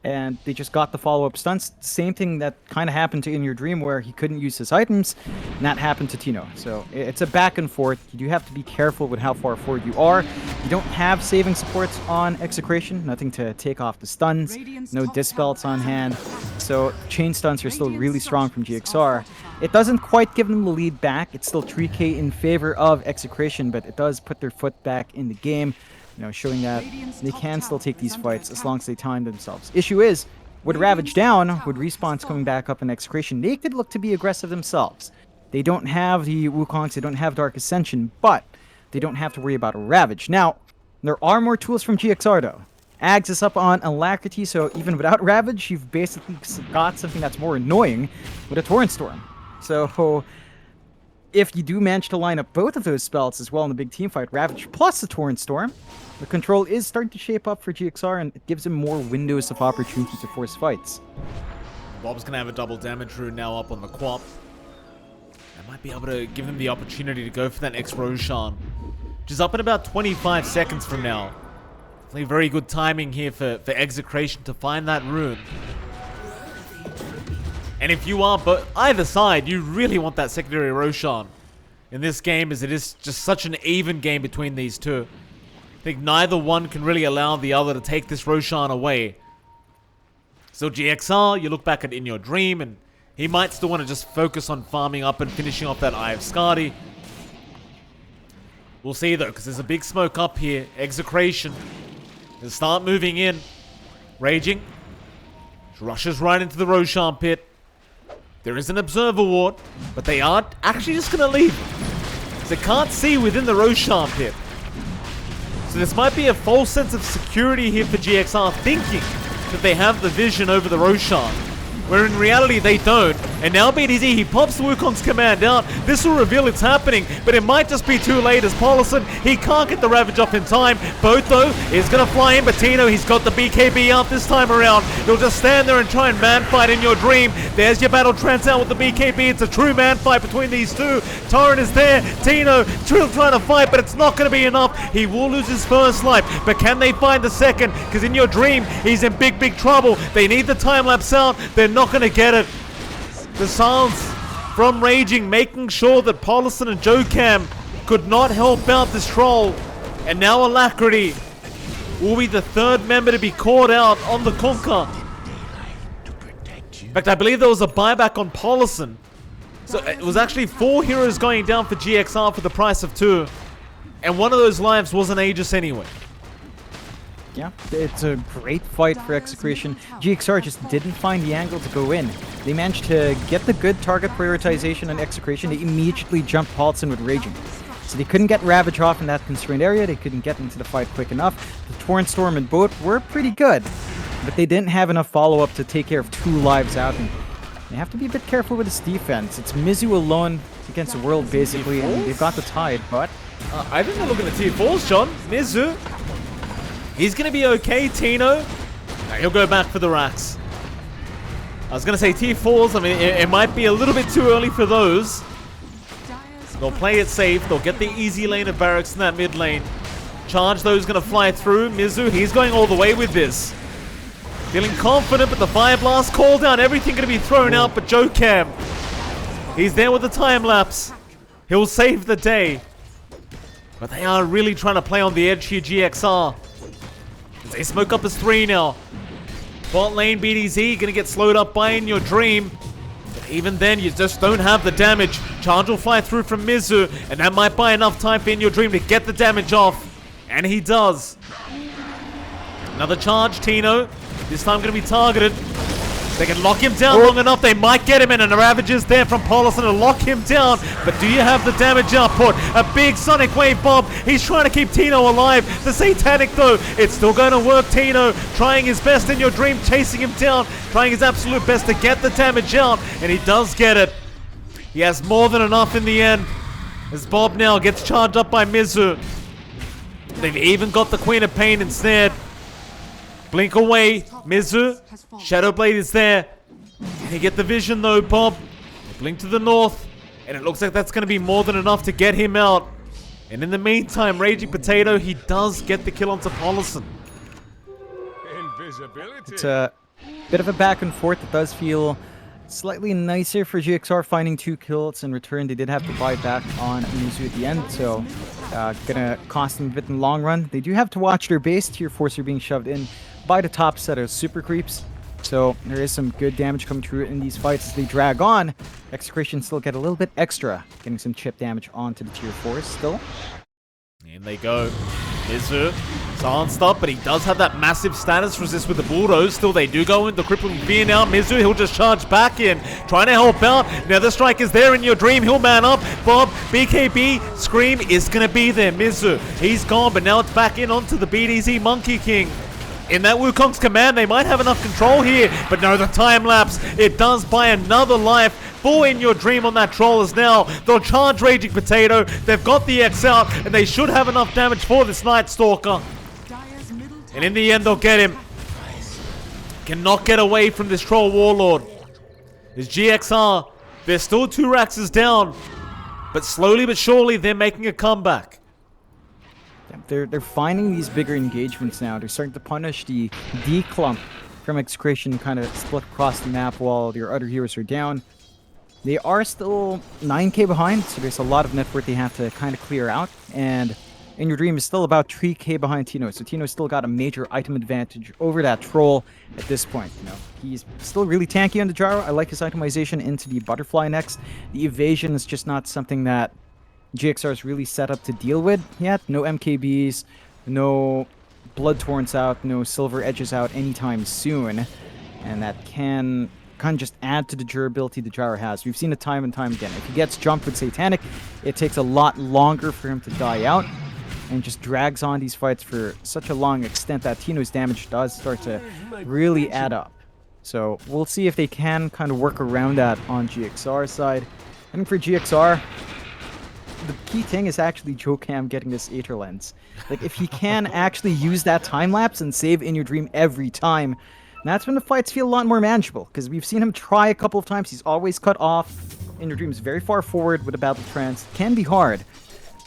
and they just got the follow-up stunts. Same thing that kind of happened to In Your Dream, where he couldn't use his items, and that happened to Tino. So it's a back and forth. You do have to be careful with how far forward you are. You don't have saving supports on Execration, nothing to take off the stuns, no dispels on hand. So chain stuns are still really strong from GXR. It doesn't quite give them the lead back. It's still 3k in favor of Execration, but it does put their foot back in the game. You know, showing that they can still take these fights as long as they time themselves. Issue is, with Ravage down, with respawns coming back up in Execration, they could look to be aggressive themselves. They don't have the Wukongs, they don't have Dark Ascension, but they don't have to worry about a Ravage. Now, there are more tools from GXR though. Ags is up on Alacrity, so even without Ravage, you've basically got something that's more annoying with a Torrent Storm. So if you do manage to line up both of those spells as well in the big team fight, Ravage plus the Torrent Storm, the control is starting to shape up for GXR, and it gives him more windows of opportunity to force fights. Bob's going to have a double damage rune now up on the Quap. That might be able to give them the opportunity to go for that next Roshan, which is up in about 25 seconds from now. Definitely very good timing here for Execration to find that rune. And if you are either side, you really want that secondary Roshan in this game, as it is just such an even game between these two. I think neither one can really allow the other to take this Roshan away. So GXR, you look back at In Your Dream, and he might still want to just focus on farming up and finishing off that Eye of Skadi. We'll see though, because there's a big smoke up here. Execration. They'll start moving in. Raging. Rushes right into the Roshan pit. There is an Observer Ward, but they aren't actually just going to leave. They can't see within the Roshan pit. So this might be a false sense of security here for GXR, thinking that they have the vision over the Roshan, where in reality they don't. And now BDZ, he pops the Wukong's command out. This will reveal it's happening, but it might just be too late as Paulison, he can't get the Ravage off in time. Both though is going to fly in, but Tino, he's got the BKB out this time around. He'll just stand there and try and man fight In Your Dream. There's your Battle Trance out with the BKB. It's a true man fight between these two. Torrent is there. Tino still trying to fight, but it's not going to be enough. He will lose his first life, but can they find the second? Because In Your Dream, he's in big trouble. They need the time lapse out. They're not going to get it. The silence from Raging, making sure that Paulison and Jokam could not help out this troll. And now Alacrity will be the third member to be caught out on the Conquer. In fact, I believe there was a buyback on Paulison. So it was actually 4 heroes going down for GXR for the price of 2. And one of those lives was an Aegis anyway. Yeah, it's a great fight for Execration. GXR just didn't find the angle to go in. They managed to get the good target prioritization on Execration. They immediately jumped Paulson with Raging. So they couldn't get Ravage off in that constrained area. They couldn't get into the fight quick enough. The Torrent Storm and Boat were pretty good, but they didn't have enough follow-up to take care of 2 lives out. And they have to be a bit careful with this defense. It's Mizu alone against the world, basically, and they've got the Tide, but... I think they're looking at tier 4s, John. Mizu. He's going to be okay. Tino. He'll go back for the racks. I was going to say tier 4s. I mean, it might be a little bit too early for those. They'll play it safe. They'll get the easy lane of barracks in that mid lane. Charge those going to fly through. Mizu, he's going all the way with this. Feeling confident, but the Fire Blast call down. Everything going to be thrown out, but Jokam. He's there with the time lapse. He'll save the day. But they are really trying to play on the edge here, GXR. They smoke up as 3 now. Bot lane BDZ gonna get slowed up by In Your Dream. But even then, you just don't have the damage. Charge will fly through from Mizu, and that might buy enough time for In Your Dream to get the damage off. And he does. Another charge, Tino. This time gonna be targeted. They can lock him down long enough. They might get him in, and the Ravages there from Paulson to lock him down. But do you have the damage output? A big Sonic Wave bomb. He's trying to keep Tino alive. The Satanic, though, it's still going to work. Tino trying his best In Your Dream, chasing him down, trying his absolute best to get the damage out, and he does get it. He has more than enough in the end. As Bob now gets charged up by Mizu. They've even got the Queen of Pain ensnared. Blink away, Mizu. Shadowblade is there. Can he get the vision though, Bob? Blink to the north. And it looks like that's going to be more than enough to get him out. And in the meantime, Raging Potato, he does get the kill onto Paulson. It's a bit of a back and forth. It does feel slightly nicer for GXR finding 2 kills. In return, they did have to buy back on Mizu at the end. So, gonna cost them a bit in the long run. They do have to watch their base. Tier 4s are being shoved in by the top set of super creeps. So there is some good damage coming through in these fights as they drag on. Execration still get a little bit extra, getting some chip damage onto the tier 4s still. In they go. Mizu silenced up, but he does have that massive status resist with the Bulldoze. Still, they do go into crippling fear now. Mizu, he'll just charge back in, trying to help out. Now the strike is there In Your Dream. He'll man up. Bob, BKB, Scream is going to be there. Mizu, he's gone, but now it's back in onto the BDZ Monkey King. In that Wukong's command, they might have enough control here, but no, the time lapse, it does buy another life for In Your Dream on that Trollers now. They'll charge Raging Potato, they've got the X out, and they should have enough damage for this Night Stalker. And in the end, they'll get him. Cannot get away from this Troll Warlord. This GXR, they're still 2 racks down, but slowly but surely, they're making a comeback. They're finding these bigger engagements now. They're starting to punish the D clump from Execration, kind of split across the map while your other heroes are down. They are still 9k behind, so there's a lot of net worth they have to kind of clear out. And In Your Dream is still about 3k behind Tino, so Tino's still got a major item advantage over that troll at this point. You know, he's still really tanky on the gyro. I like his itemization into the butterfly next. The evasion is just not something that GXR is really set up to deal with yet. No MKBs, no Blood Torrents out, no Silver Edges out anytime soon. And that can kind of just add to the durability the gyro has. We've seen it time and time again. If he gets jumped with Satanic, it takes a lot longer for him to die out. And just drags on these fights for such a long extent that Tino's damage does start to really add up. So we'll see if they can kind of work around that on GXR's side. And for GXR, the key thing is actually Jokam getting this Aether Lens. Like, if he can actually use that time lapse and save In Your Dream every time, that's when the fights feel a lot more manageable. Because we've seen him try a couple of times. He's always cut off. In Your Dream is very far forward with a Battle Trance. It can be hard.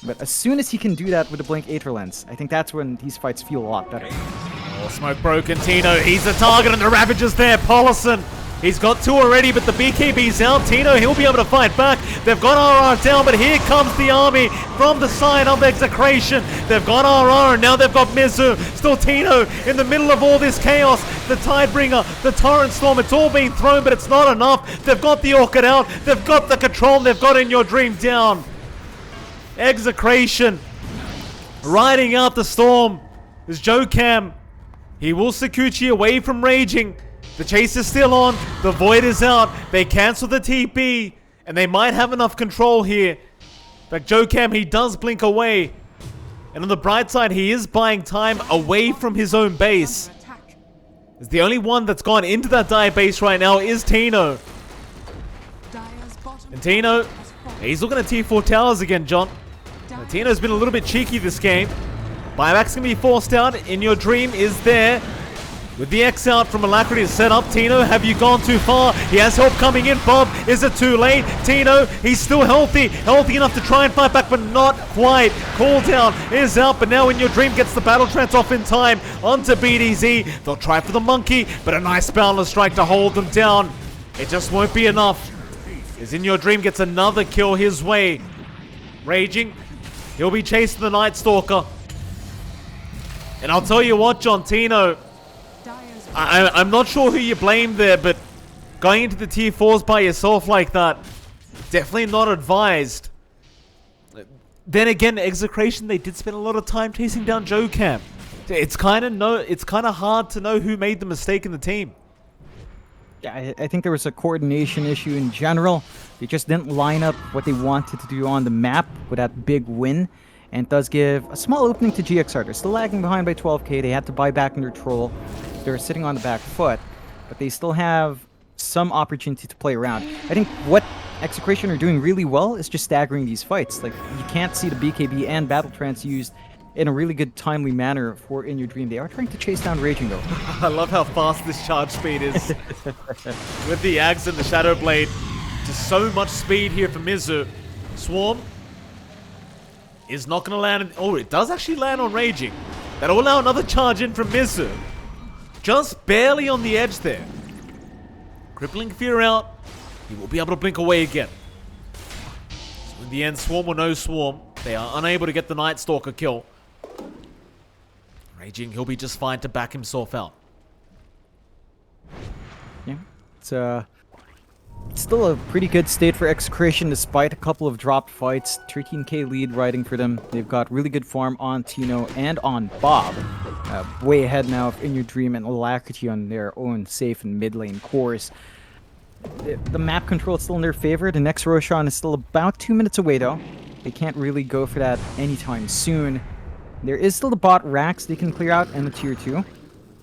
But as soon as he can do that with a Blink Aether Lens, I think that's when these fights feel a lot better. Oh, smoke broken, Tino. He's the target, and the Ravager's there. Paulson. He's got 2 already, but the BKB's out. Tino, he'll be able to fight back. They've got RR down, but here comes the army from the side of Execration. They've got RR, and now they've got Mizu. Still Tino in the middle of all this chaos. The Tidebringer, the Torrent Storm, it's all being thrown, but it's not enough. They've got the Orchid out. They've got the Control. They've got In Your Dream down. Execration riding out the storm. As Jokam He will Sakuchi away from Raging. The chase is still on. The Void is out. They cancel the TP. And they might have enough control here. But JoeCam, he does blink away. And on the bright side, he is buying time away from his own base. As the only one that's gone into that dire base right now is Tino. And Tino, he's looking at T4 towers again, John. Now, Tino's been a little bit cheeky this game. Buyback's going to be forced out. In Your Dream is there. With the X out from Alacrity to set up. Tino, have you gone too far? He has help coming in. Bob, is it too late? Tino, he's still healthy. Healthy enough to try and fight back, but not quite. Call down is out, but now In Your Dream gets the battle trance off in time. Onto BDZ. They'll try for the monkey, but a nice boundless strike to hold them down. It just won't be enough. As In Your Dream gets another kill his way. Raging. He'll be chasing the Night Stalker. And I'll tell you what, John, Tino, I'm not sure who you blame there, but going into the tier 4s by yourself like that, definitely not advised. Then again, Execration, they did spend a lot of time chasing down JoeCam. It's kind of hard to know who made the mistake in the team. Yeah, I think there was a coordination issue in general. They just didn't line up what they wanted to do on the map with that big win. And it does give a small opening to GXR. They're still lagging behind by 12k. They had to buy back their troll. They're sitting on the back foot. But they still have some opportunity to play around. I think what Execration are doing really well is just staggering these fights. Like, you can't see the BKB and Battle Trance used in a really good, timely manner for In Your Dream. They are trying to chase down Raging, though. I love how fast this charge speed is. With the Ags and the Shadow Blade. Just so much speed here for Mizu. Swarm is not going to land. Oh, it does actually land on Raging. That'll allow another charge in from Mizu. Just barely on the edge there. Crippling Fear out. He will be able to blink away again. So in the end, Swarm or no Swarm, they are unable to get the Night Stalker kill. Raging, he'll be just fine to back himself out. Yeah, it's still a pretty good state for Execration despite a couple of dropped fights. 13k lead riding for them. They've got really good farm on Tino and on Bob. Way ahead now of In Your Dream and Alacrity on their own safe and mid lane cores. The map control is still in their favor. The next Roshan is still about 2 minutes away though. They can't really go for that anytime soon. There is still the bot racks they can clear out and the tier 2.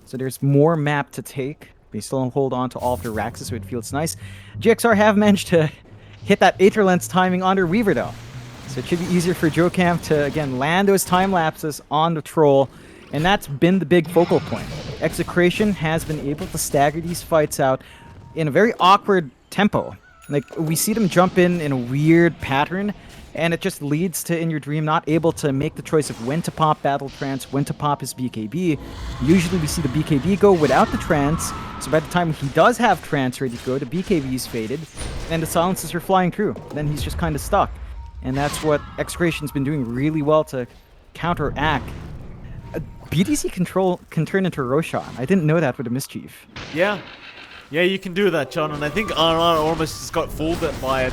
So there's more map to take. They still hold on to all of their racks, so it feels nice. GXR have managed to hit that Aether Lens timing on their Weaver though. So it should be easier for JoeCam to, again, land those time lapses on the Troll. And that's been the big focal point. Execration has been able to stagger these fights out in a very awkward tempo. Like, we see them jump in a weird pattern, and it just leads to In Your Dream not able to make the choice of when to pop Battle Trance, when to pop his BKB. Usually we see the BKB go without the Trance, so by the time he does have Trance ready to go, the BKB is faded, and the silences are flying through. Then he's just kind of stuck. And that's what Execration's been doing really well to counteract. BDC control can turn into Roshan. I didn't know that with the Mischief. Yeah. Yeah, you can do that, John, and I think RR almost just got fooled by it.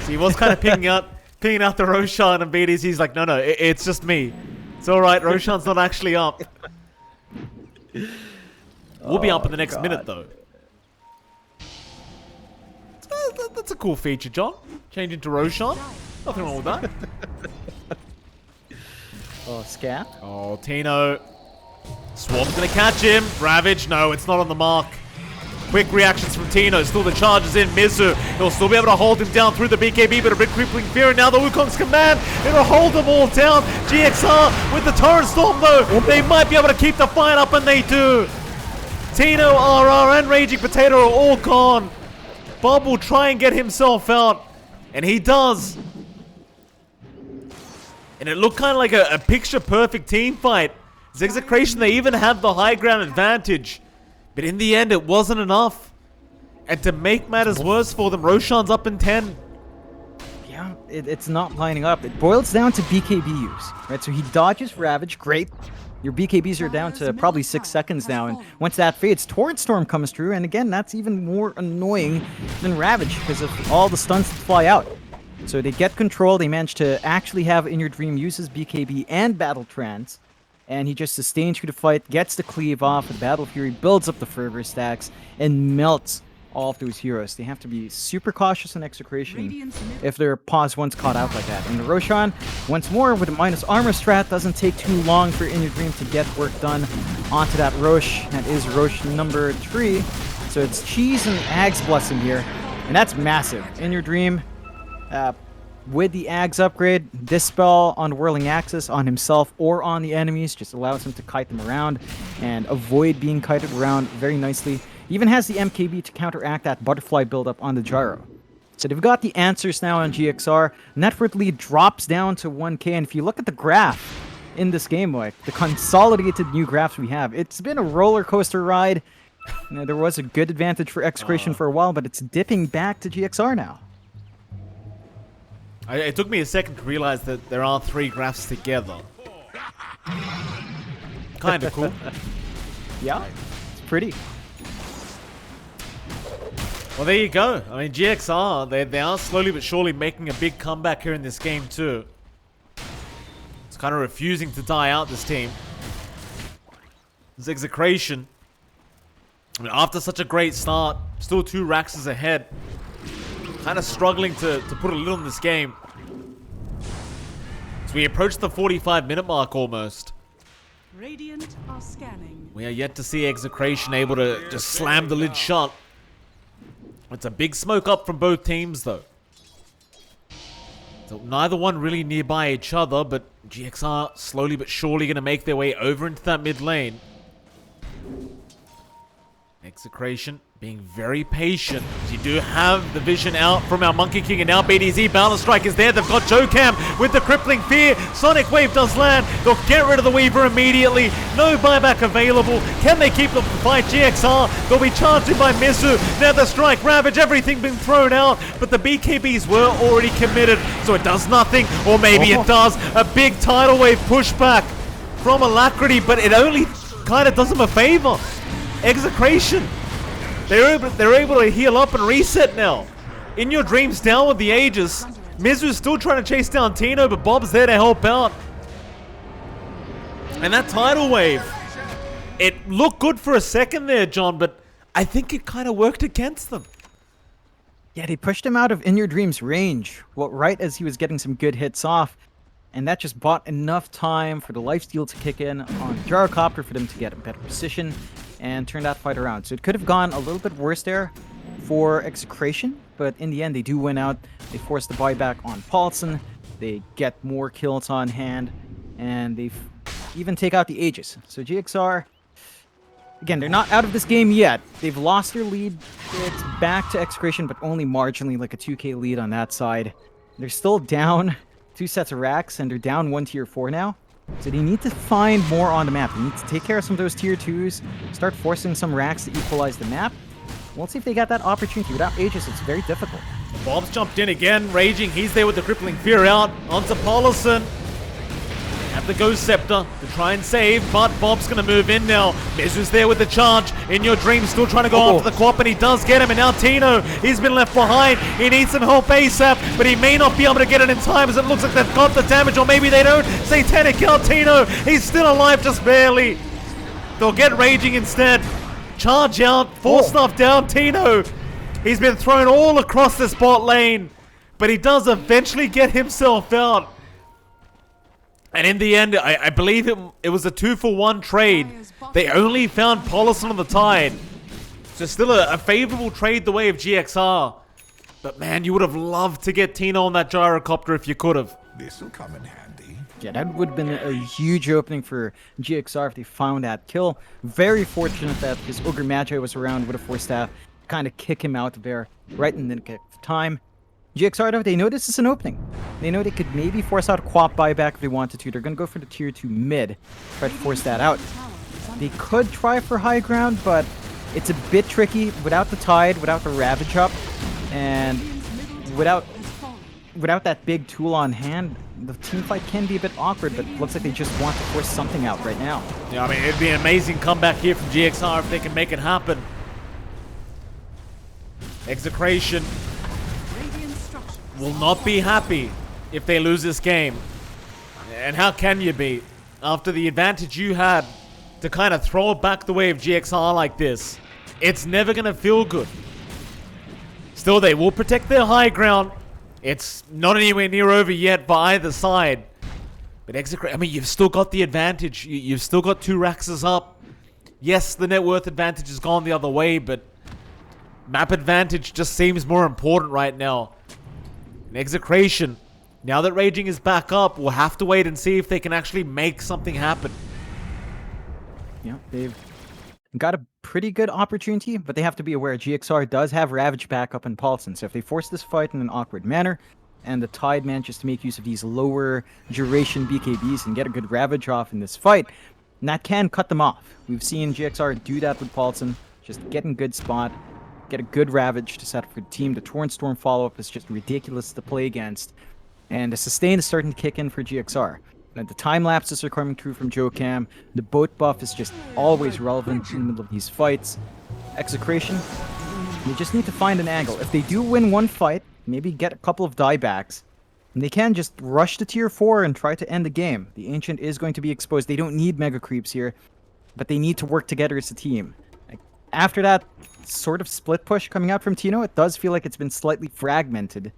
So he was kind of picking out the Roshan, and BDC's like, no, it's just me. It's alright, Roshan's not actually up. We'll be up in the next minute, though. That's a cool feature, John. Change into Roshan. Nothing wrong with that. Oh, Scat. Oh, Tino. Swarm's gonna catch him. Ravage, no, it's not on the mark. Quick reactions from Tino. Still the charges in. Mizu, he'll still be able to hold him down through the BKB, but a bit crippling fear. And now the Wukong's command. It'll hold them all down. GXR with the Torrent Storm, though. They might be able to keep the fight up, and they do. Tino, RR, and Raging Potato are all gone. Bob will try and get himself out, and he does. And it looked kind of like a picture-perfect team fight. Execration, they even had the high ground advantage. But in the end, it wasn't enough. And to make matters worse for them, Roshan's up in 10. Yeah, it's not lining up. It boils down to BKB use, right? So he dodges Ravage, great. Your BKBs are down to probably 6 seconds now, and once that fades, Torrent Storm comes through, and again, that's even more annoying than Ravage because of all the stuns that fly out. So they get control, they manage to actually have In Your Dream use his BKB and Battle Trance, and he just sustains through the fight, gets the cleave off with Battle Fury, builds up the fervor stacks, and melts all of those heroes. They have to be super cautious in Execration if their pause once caught out like that. And the Roshan, once more with a minus armor strat, doesn't take too long for In Your Dream to get work done onto that Rosh. That is Rosh number 3. So it's Cheese and Ag's Blessing here, and that's massive. In Your Dream, with the Ag's upgrade, Dispel on Whirling Axis on himself or on the enemies just allows him to kite them around and avoid being kited around very nicely. Even has the MKB to counteract that butterfly buildup on the gyro. So they've got the answers now on GXR. Net worth lead drops down to 1k, and if you look at the graph in this game, like the consolidated new graphs we have, it's been a roller coaster ride. You know, there was a good advantage for Execration for a while, but it's dipping back to GXR now. It took me a second to realize that there are 3 graphs together. Kind of cool. Yeah, it's pretty. Well, there you go. I mean, GXR, they are slowly but surely making a big comeback here in this game too. It's kind of refusing to die out, this team. This Execration, I mean, after such a great start, still 2 racks ahead. Kind of struggling to put a lid on this game. So we approach the 45-minute mark almost. Radiant are scanning. We are yet to see Execration able to just slam the lid shut. It's a big smoke up from both teams, though. So neither one really nearby each other, but GXR slowly but surely going to make their way over into that mid lane. Execration being very patient. You do have the vision out from our Monkey King, and now BDZ Balance Strike is there. They've got Jokam with the crippling fear. Sonic Wave does land. They'll get rid of the Weaver immediately. No buyback available. Can they keep the fight? GXR, they'll be charged in by Mizu. Now the Strike, Ravage, everything being thrown out, but the BKBs were already committed, so it does nothing, or maybe it does. A big tidal wave pushback from Alacrity, but it only kind of does them a favor. Execration, they're able to heal up and reset now. In Your Dreams down with the Aegis. Mizu's still trying to chase down Tino, but Bob's there to help out. And that tidal wave, it looked good for a second there, John, but I think it kind of worked against them. Yeah, they pushed him out of In Your Dreams range, well, right as he was getting some good hits off. And that just bought enough time for the lifesteal to kick in on the Gyrocopter for them to get a better position and turn that fight around. So it could have gone a little bit worse there for Execration, but in the end they do win out. They force the buyback on Paulson, they get more kills on hand, and they even take out the Aegis. So GXR, again, they're not out of this game yet. They've lost their lead. It's back to Execration, but only marginally, like a 2k lead on that side. They're still down 2 sets of racks, and they're down 1 tier 4 now. So they need to find more on the map. They need to take care of some of those tier 2s, start forcing some racks to equalize the map. We'll see if they got that opportunity. Without Aegis, it's very difficult. Bob's jumped in again, raging. He's there with the crippling fear out. Onto Paulson. Have the Ghost Scepter to try and save, but Bob's going to move in now. Mizu's there with the charge. In Your Dreams, still trying to go after the co-op, and he does get him. And now Tino, he's been left behind. He needs some help ASAP, but he may not be able to get it in time, as it looks like they've got the damage, or maybe they don't. Satanic out Tino. He's still alive, just barely. They'll get raging instead. Charge out, force stuff down. Tino, he's been thrown all across the spot lane, but he does eventually get himself out. And in the end, I believe it was a 2-for-1 trade. They only found Paulson on the tide. So still a favorable trade the way of GXR. But man, you would have loved to get Tino on that gyrocopter if you could have. This'll come in handy. Yeah, that would have been a huge opening for GXR if they found that kill. Very fortunate that his Ogre Magi was around with a Force Staff. Kind of kick him out there right in the nick of time. GXR, though, they know this is an opening. They know they could maybe force out a co-op buyback if they wanted to. They're going to go for the tier 2 mid, try to force that out. They could try for high ground, but it's a bit tricky without the Tide, without the Ravage up, and without that big tool on hand. The team fight can be a bit awkward, but looks like they just want to force something out right now. Yeah, I mean, it'd be an amazing comeback here from GXR if they can make it happen. Execration will not be happy if they lose this game. And how can you be? after the advantage you had to kind of throw back the way of GXR like this, it's never going to feel good. Still, they will protect their high ground. It's not anywhere near over yet for either side. But Execration, I mean, you've still got the advantage. You've still got 2 Raxes up. Yes, the net worth advantage has gone the other way, but map advantage just seems more important right now. And Execration, now that Raging is back up, we'll have to wait and see if they can actually make something happen. Yeah, they've got a pretty good opportunity, but they have to be aware GXR does have Ravage backup and Paulson. So if they force this fight in an awkward manner, and the Tide manages to make use of these lower duration BKBs and get a good Ravage off in this fight, and that can cut them off. We've seen GXR do that with Paulson, just get in good spot, get a good Ravage to set up for the team. The Torrent Storm follow-up is just ridiculous to play against. And the sustain is starting to kick in for GXR. And the time lapses are coming through from JoeCam. The boat buff is just always relevant in the middle of these fights. Execration, they just need to find an angle. If they do win one fight, maybe get a couple of diebacks, and they can just rush to tier 4 and try to end the game. The Ancient is going to be exposed. They don't need mega creeps here, but they need to work together as a team. After that sort of split push coming out from Tino, it does feel like it's been slightly fragmented.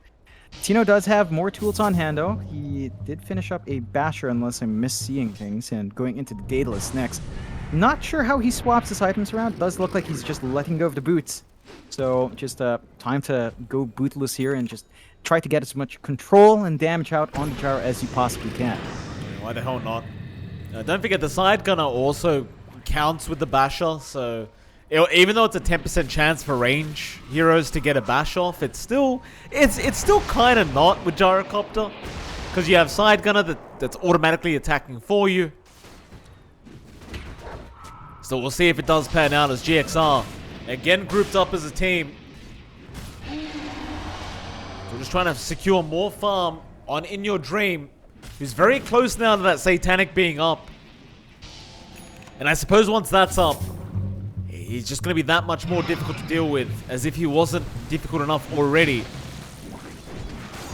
Tino does have more tools on hand, though. He did finish up a Basher, unless I'm misseeing things, and going into the Daedalus next. Not sure how he swaps his items around. It does look like he's just letting go of the boots. So just time to go bootless here and just try to get as much control and damage out on the gyro as you possibly can. Why the hell not? Don't forget the side gunner also counts with the Basher, so even though it's a 10% chance for range heroes to get a bash off, it's still kind of not with Gyrocopter, because you have side gunner that's automatically attacking for you. So we'll see if it does pan out as GXR again grouped up as a team. We're just trying to secure more farm on In Your Dream, who's very close now to that Satanic being up. And I suppose once that's up, he's just going to be that much more difficult to deal with, as if he wasn't difficult enough already.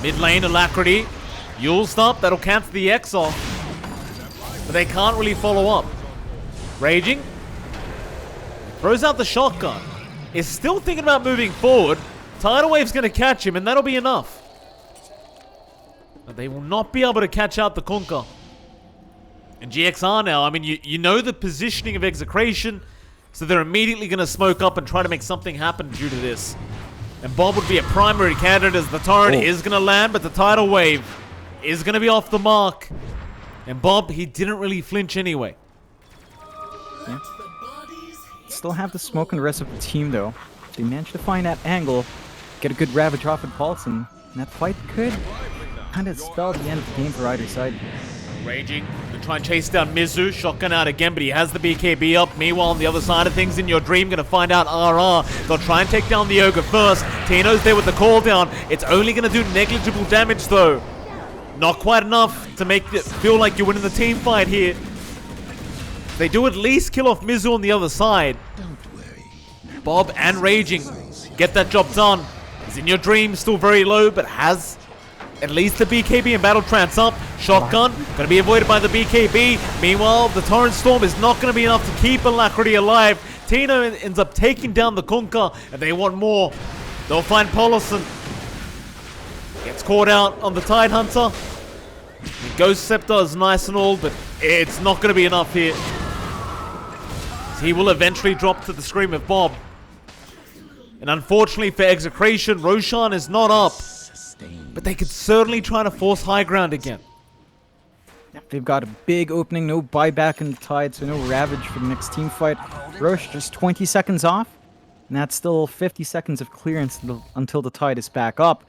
Mid lane, Alacrity. You'll stop, that'll cancel the X off. But they can't really follow up. Raging. Throws out the shotgun. Is still thinking about moving forward. Tidal Wave's going to catch him, and that'll be enough. But they will not be able to catch out the Kunkka. And GXR now, I mean, you know the positioning of Execration, so they're immediately going to smoke up and try to make something happen due to this. And Bob would be a primary candidate, as the Torrent is going to land, but the Tidal Wave is going to be off the mark. And Bob, he didn't really flinch anyway. Yeah. Still have the smoke and the rest of the team, though. They managed to find that angle, get a good Ravage off at Paulson, and that fight could kind of spell the end of the game for either side. Raging to try and chase down Mizu. Shotgun out again, but he has the BKB up. Meanwhile, on the other side of things, In Your Dream going to find out RR. They'll try and take down the Ogre first. Tino's there with the call down. It's only going to do negligible damage, though. Not quite enough to make it feel like you're winning the team fight here. They do at least kill off Mizu on the other side. Bob and Raging get that job done. Is In Your Dream still very low, but has at least the BKB and Battle Trance up. Shotgun going to be avoided by the BKB. Meanwhile, the Torrent Storm is not going to be enough to keep Alacrity alive. Tino ends up taking down the Kunkka, and they want more. They'll find Paulson. Gets caught out on the Tide Hunter. The Ghost Scepter is nice and all, but it's not going to be enough here. He will eventually drop to the Scream of Bob. And unfortunately for Execration, Roshan is not up. But they could certainly try to force high ground again. They've got a big opening, no buyback in the Tide, so no Ravage for the next team fight. Rosh just 20 seconds off, and that's still 50 seconds of clearance until the Tide is back up.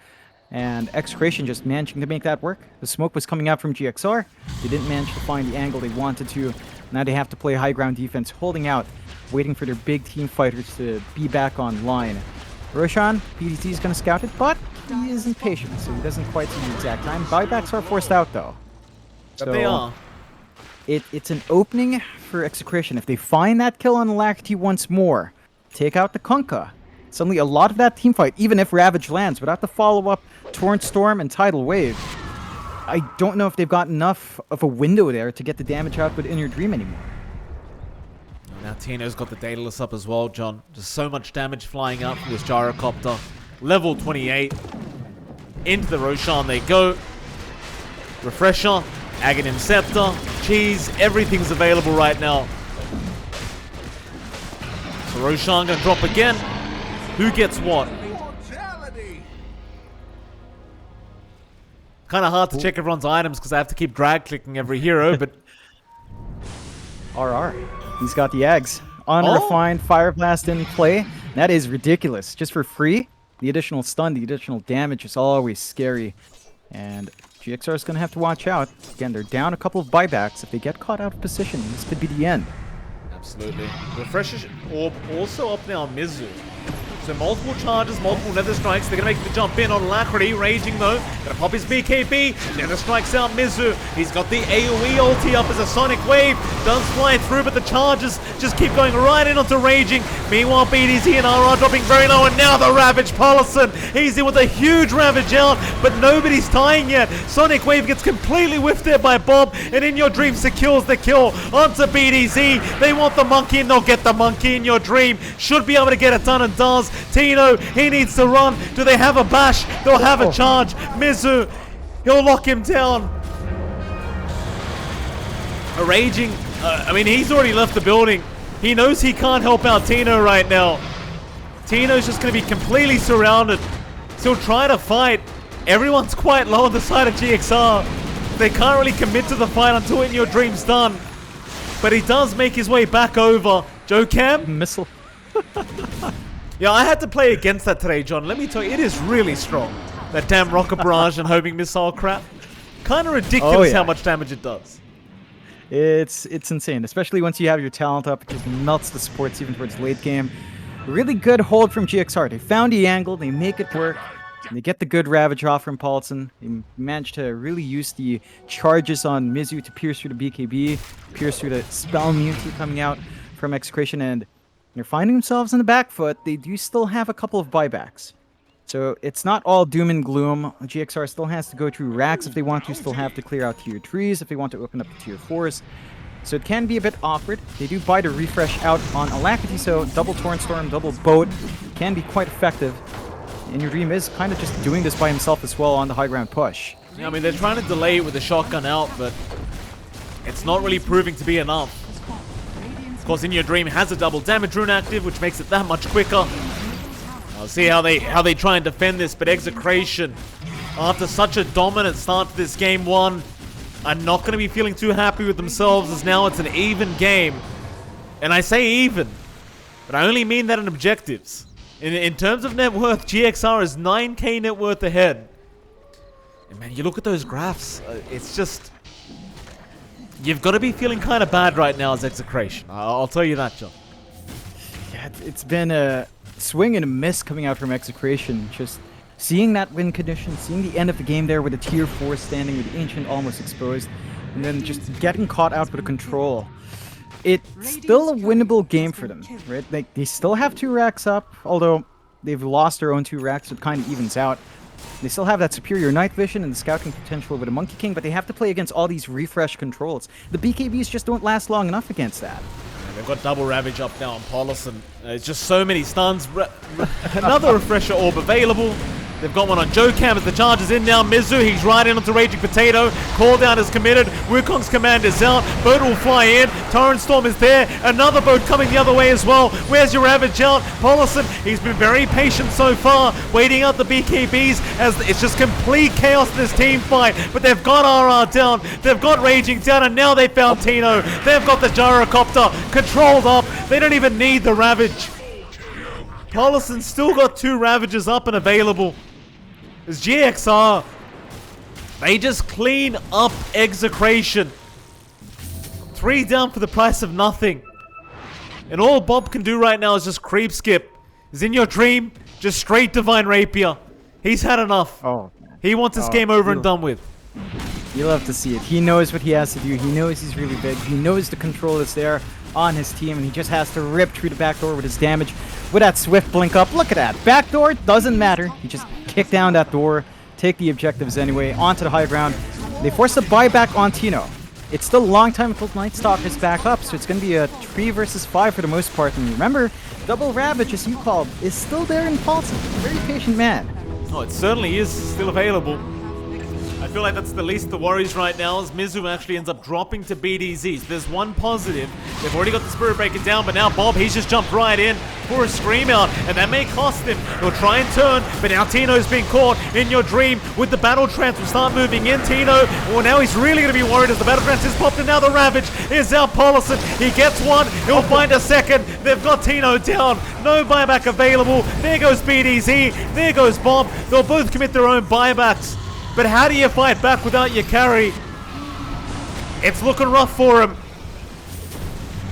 And Execration just managing to make that work. The smoke was coming out from GXR. They didn't manage to find the angle they wanted to. Now they have to play high ground defense, holding out, waiting for their big team fighters to be back online. Roshan, PDT is going to scout it, but he is impatient, so he doesn't quite see the exact time. Buybacks are forced out, though. But they are. It's an opening for Execration. If they find that kill on Alacrity once more, take out the Kunkka. Suddenly a lot of that team fight, even if Ravage lands, without the follow-up Torrent Storm and Tidal Wave, I don't know if they've got enough of a window there to get the damage output in your dream anymore. Now Tino's got the Daedalus up as well, John. Just so much damage flying out from this gyrocopter. Level 28. Into the Roshan they go. Refresher, Aghanim Scepter, Cheese, everything's available right now. So Roshan gonna drop again. Who gets what? Kind of hard to check everyone's items because I have to keep drag clicking every hero, but... RR. He's got the eggs. Unrefined Fire Blast in play. That is ridiculous. Just for free, the additional stun, the additional damage is always scary. And GXR is going to have to watch out. Again, they're down a couple of buybacks. If they get caught out of position, this could be the end. Absolutely. Refresher Orb also up now on Mizu. So multiple charges, multiple Nether Strikes. They're going to make the jump in on Alacrity. Raging though. Going to pop his BKB. Nether Strikes out Mizu. He's got the AoE ulti up as a Sonic Wave. Does fly through, but the charges just keep going right in onto Raging. Meanwhile, BDZ and RR dropping very low. And now the Ravage Paulson. He's in with a huge Ravage out, but nobody's tying yet. Sonic Wave gets completely whiffed there by Bob. And In Your Dream secures the kill onto BDZ. They want the monkey and they'll get the monkey. In Your Dream should be able to get it done and does. Tino, he needs to run. Do they have a bash? They'll have a charge. Mizu, he'll lock him down. A Raging, I mean, he's already left the building. He knows he can't help out Tino right now. Tino's just going to be completely surrounded. So he'll try to fight. Everyone's quite low on the side of GXR. They can't really commit to the fight until In Your Dream's done. But he does make his way back over. Joe Cam? Missile. Yeah, I had to play against that today, John. Let me tell you, it is really strong. That damn rocket barrage and homing missile crap. Kind of ridiculous how much damage it does. It's insane, especially once you have your talent up. It just melts the supports even towards late game. Really good hold from GXR. They found the angle, they make it work. And they get the good Ravage off from Paulson. They managed to really use the charges on Mizu to pierce through the BKB, pierce through the spell immunity coming out from Execration, and they're finding themselves in the back foot. They do still have a couple of buybacks. So it's not all doom and gloom. GXR still has to go through racks if they want to, still have to clear out tier 3s if they want to open up the tier 4s. So it can be a bit awkward. They do buy the refresh out on Alacrity, so double Torrent Storm, double Boat can be quite effective. In Your Dream is kind of just doing this by himself as well on the high ground push. Yeah, I mean, they're trying to delay it with the shotgun out, but it's not really proving to be enough. Of course, In Your Dream has a double damage rune active, which makes it that much quicker. I'll see how they try and defend this, but Execration, after such a dominant start to this game one, are not going to be feeling too happy with themselves, as now it's an even game. And I say even, but I only mean that in objectives. In terms of net worth, GXR is 9k net worth ahead. And man, you look at those graphs, it's just... You've got to be feeling kind of bad right now as Execration. I'll tell you that, John. Yeah, it's been a swing and a miss coming out from Execration. Just seeing that win condition, seeing the end of the game there with a tier 4 standing with the Ancient almost exposed, and then just getting caught out with a control. It's still a winnable game for them, right? They still have 2 racks up, although they've lost their own 2 racks, so it kind of evens out. They still have that superior night vision and the scouting potential with a Monkey King, but they have to play against all these refresh controls. The BKBs just don't last long enough against that. And they've got double Ravage up now on Paulson. There's just so many stuns. Another Refresher Orb available. They've got one on Joe Cam as the charge is in now. Mizu, he's right in onto Raging Potato. Call down is committed. Wukong's command is out. Boat will fly in. Torrent Storm is there. Another boat coming the other way as well. Where's your Ravage out? Paulson, he's been very patient so far, waiting out the BKBs as it's just complete chaos in this team fight. But they've got RR down. They've got Raging down, and now they found Tino. They've got the gyrocopter controlled up. They don't even need the Ravage. Paulson's still got 2 Ravages up and available. As GXR, they just clean up Execration. 3 down for the price of nothing. And all Bob can do right now is just creep skip. Is In Your Dream, just straight Divine Rapier. He's had enough. He wants this game over and done with. You love to see it. He knows what he has to do. He knows he's really big. He knows the control is there on his team, and he just has to rip through the back door with his damage. With that swift blink up, look at that. Back door doesn't matter. He just kick down that door, take the objectives anyway, onto the high ground. They forced a buyback on Tino. It's still a long time until Night Stalker's back up, so it's going to be a 3 versus 5 for the most part. And remember, Double Ravage, as you called, is still there in Paulson. Very patient man. Oh, it certainly is still available. I feel like that's the least of the worries right now, as Mizu actually ends up dropping to BDZ. So there's one positive. They've already got the Spirit Breaker down, but now Bob, he's just jumped right in for a Scream Out, and that may cost him. He'll try and turn, but now Tino's been caught in your dream with the Battle Trance. Will start moving in, Tino. Well, now he's really going to be worried as the Battle Trance is popped, and now the Ravage is out Paulson. He gets one, he'll find a second. They've got Tino down. No buyback available. There goes BDZ. There goes Bob. They'll both commit their own buybacks. But how do you fight back without your carry? It's looking rough for him.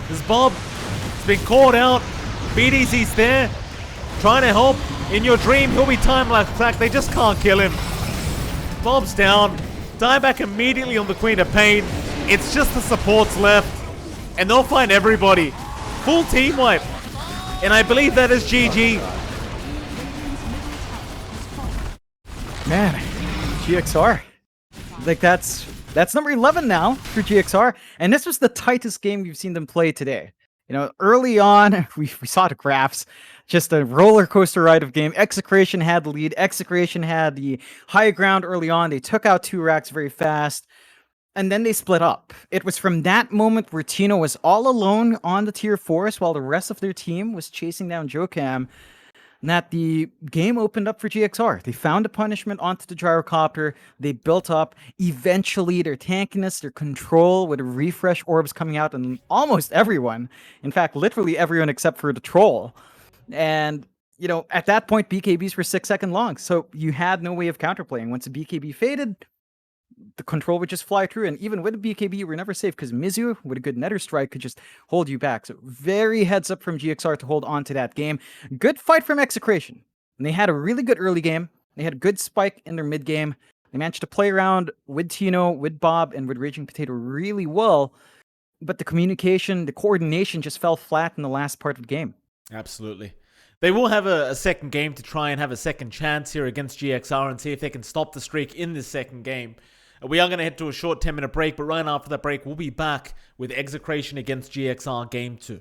As Bob has been caught out. BDZ's there, trying to help. In your dream, he'll be time-lapse back. They just can't kill him. Bob's down. Dieback immediately on the Queen of Pain. It's just the supports left. And they'll find everybody. Full team wipe. And I believe that is GG. Man, GXR. Like that's number 11 now for GXR. And this was the tightest game we've seen them play today. You know, early on, we saw the graphs, just a roller coaster ride of game. Execration had the lead. Execration had the high ground early on. They took out 2 racks very fast, and then they split up. It was from that moment where Tino was all alone on the tier 4s while the rest of their team was chasing down Jokam, that the game opened up for GXR. They found a punishment onto the gyrocopter. They built up. Eventually, their tankiness, their control with refresh orbs coming out on almost everyone. In fact, literally everyone except for the troll. And, you know, at that point, BKBs were 6-second long. So you had no way of counterplaying. Once a BKB faded, the control would just fly through. And even with a BKB, you were never safe because Mizu, with a good Nether Strike, could just hold you back. So very heads up from GXR to hold on to that game. Good fight from Execration. And they had a really good early game. They had a good spike in their mid game. They managed to play around with Tino, with Bob, and with Raging Potato really well. But the communication, the coordination just fell flat in the last part of the game. Absolutely. They will have a second game to try and have a second chance here against GXR and see if they can stop the streak in this second game. We are going to head to a short 10-minute break, but right after that break, we'll be back with Execration against GXR Game 2.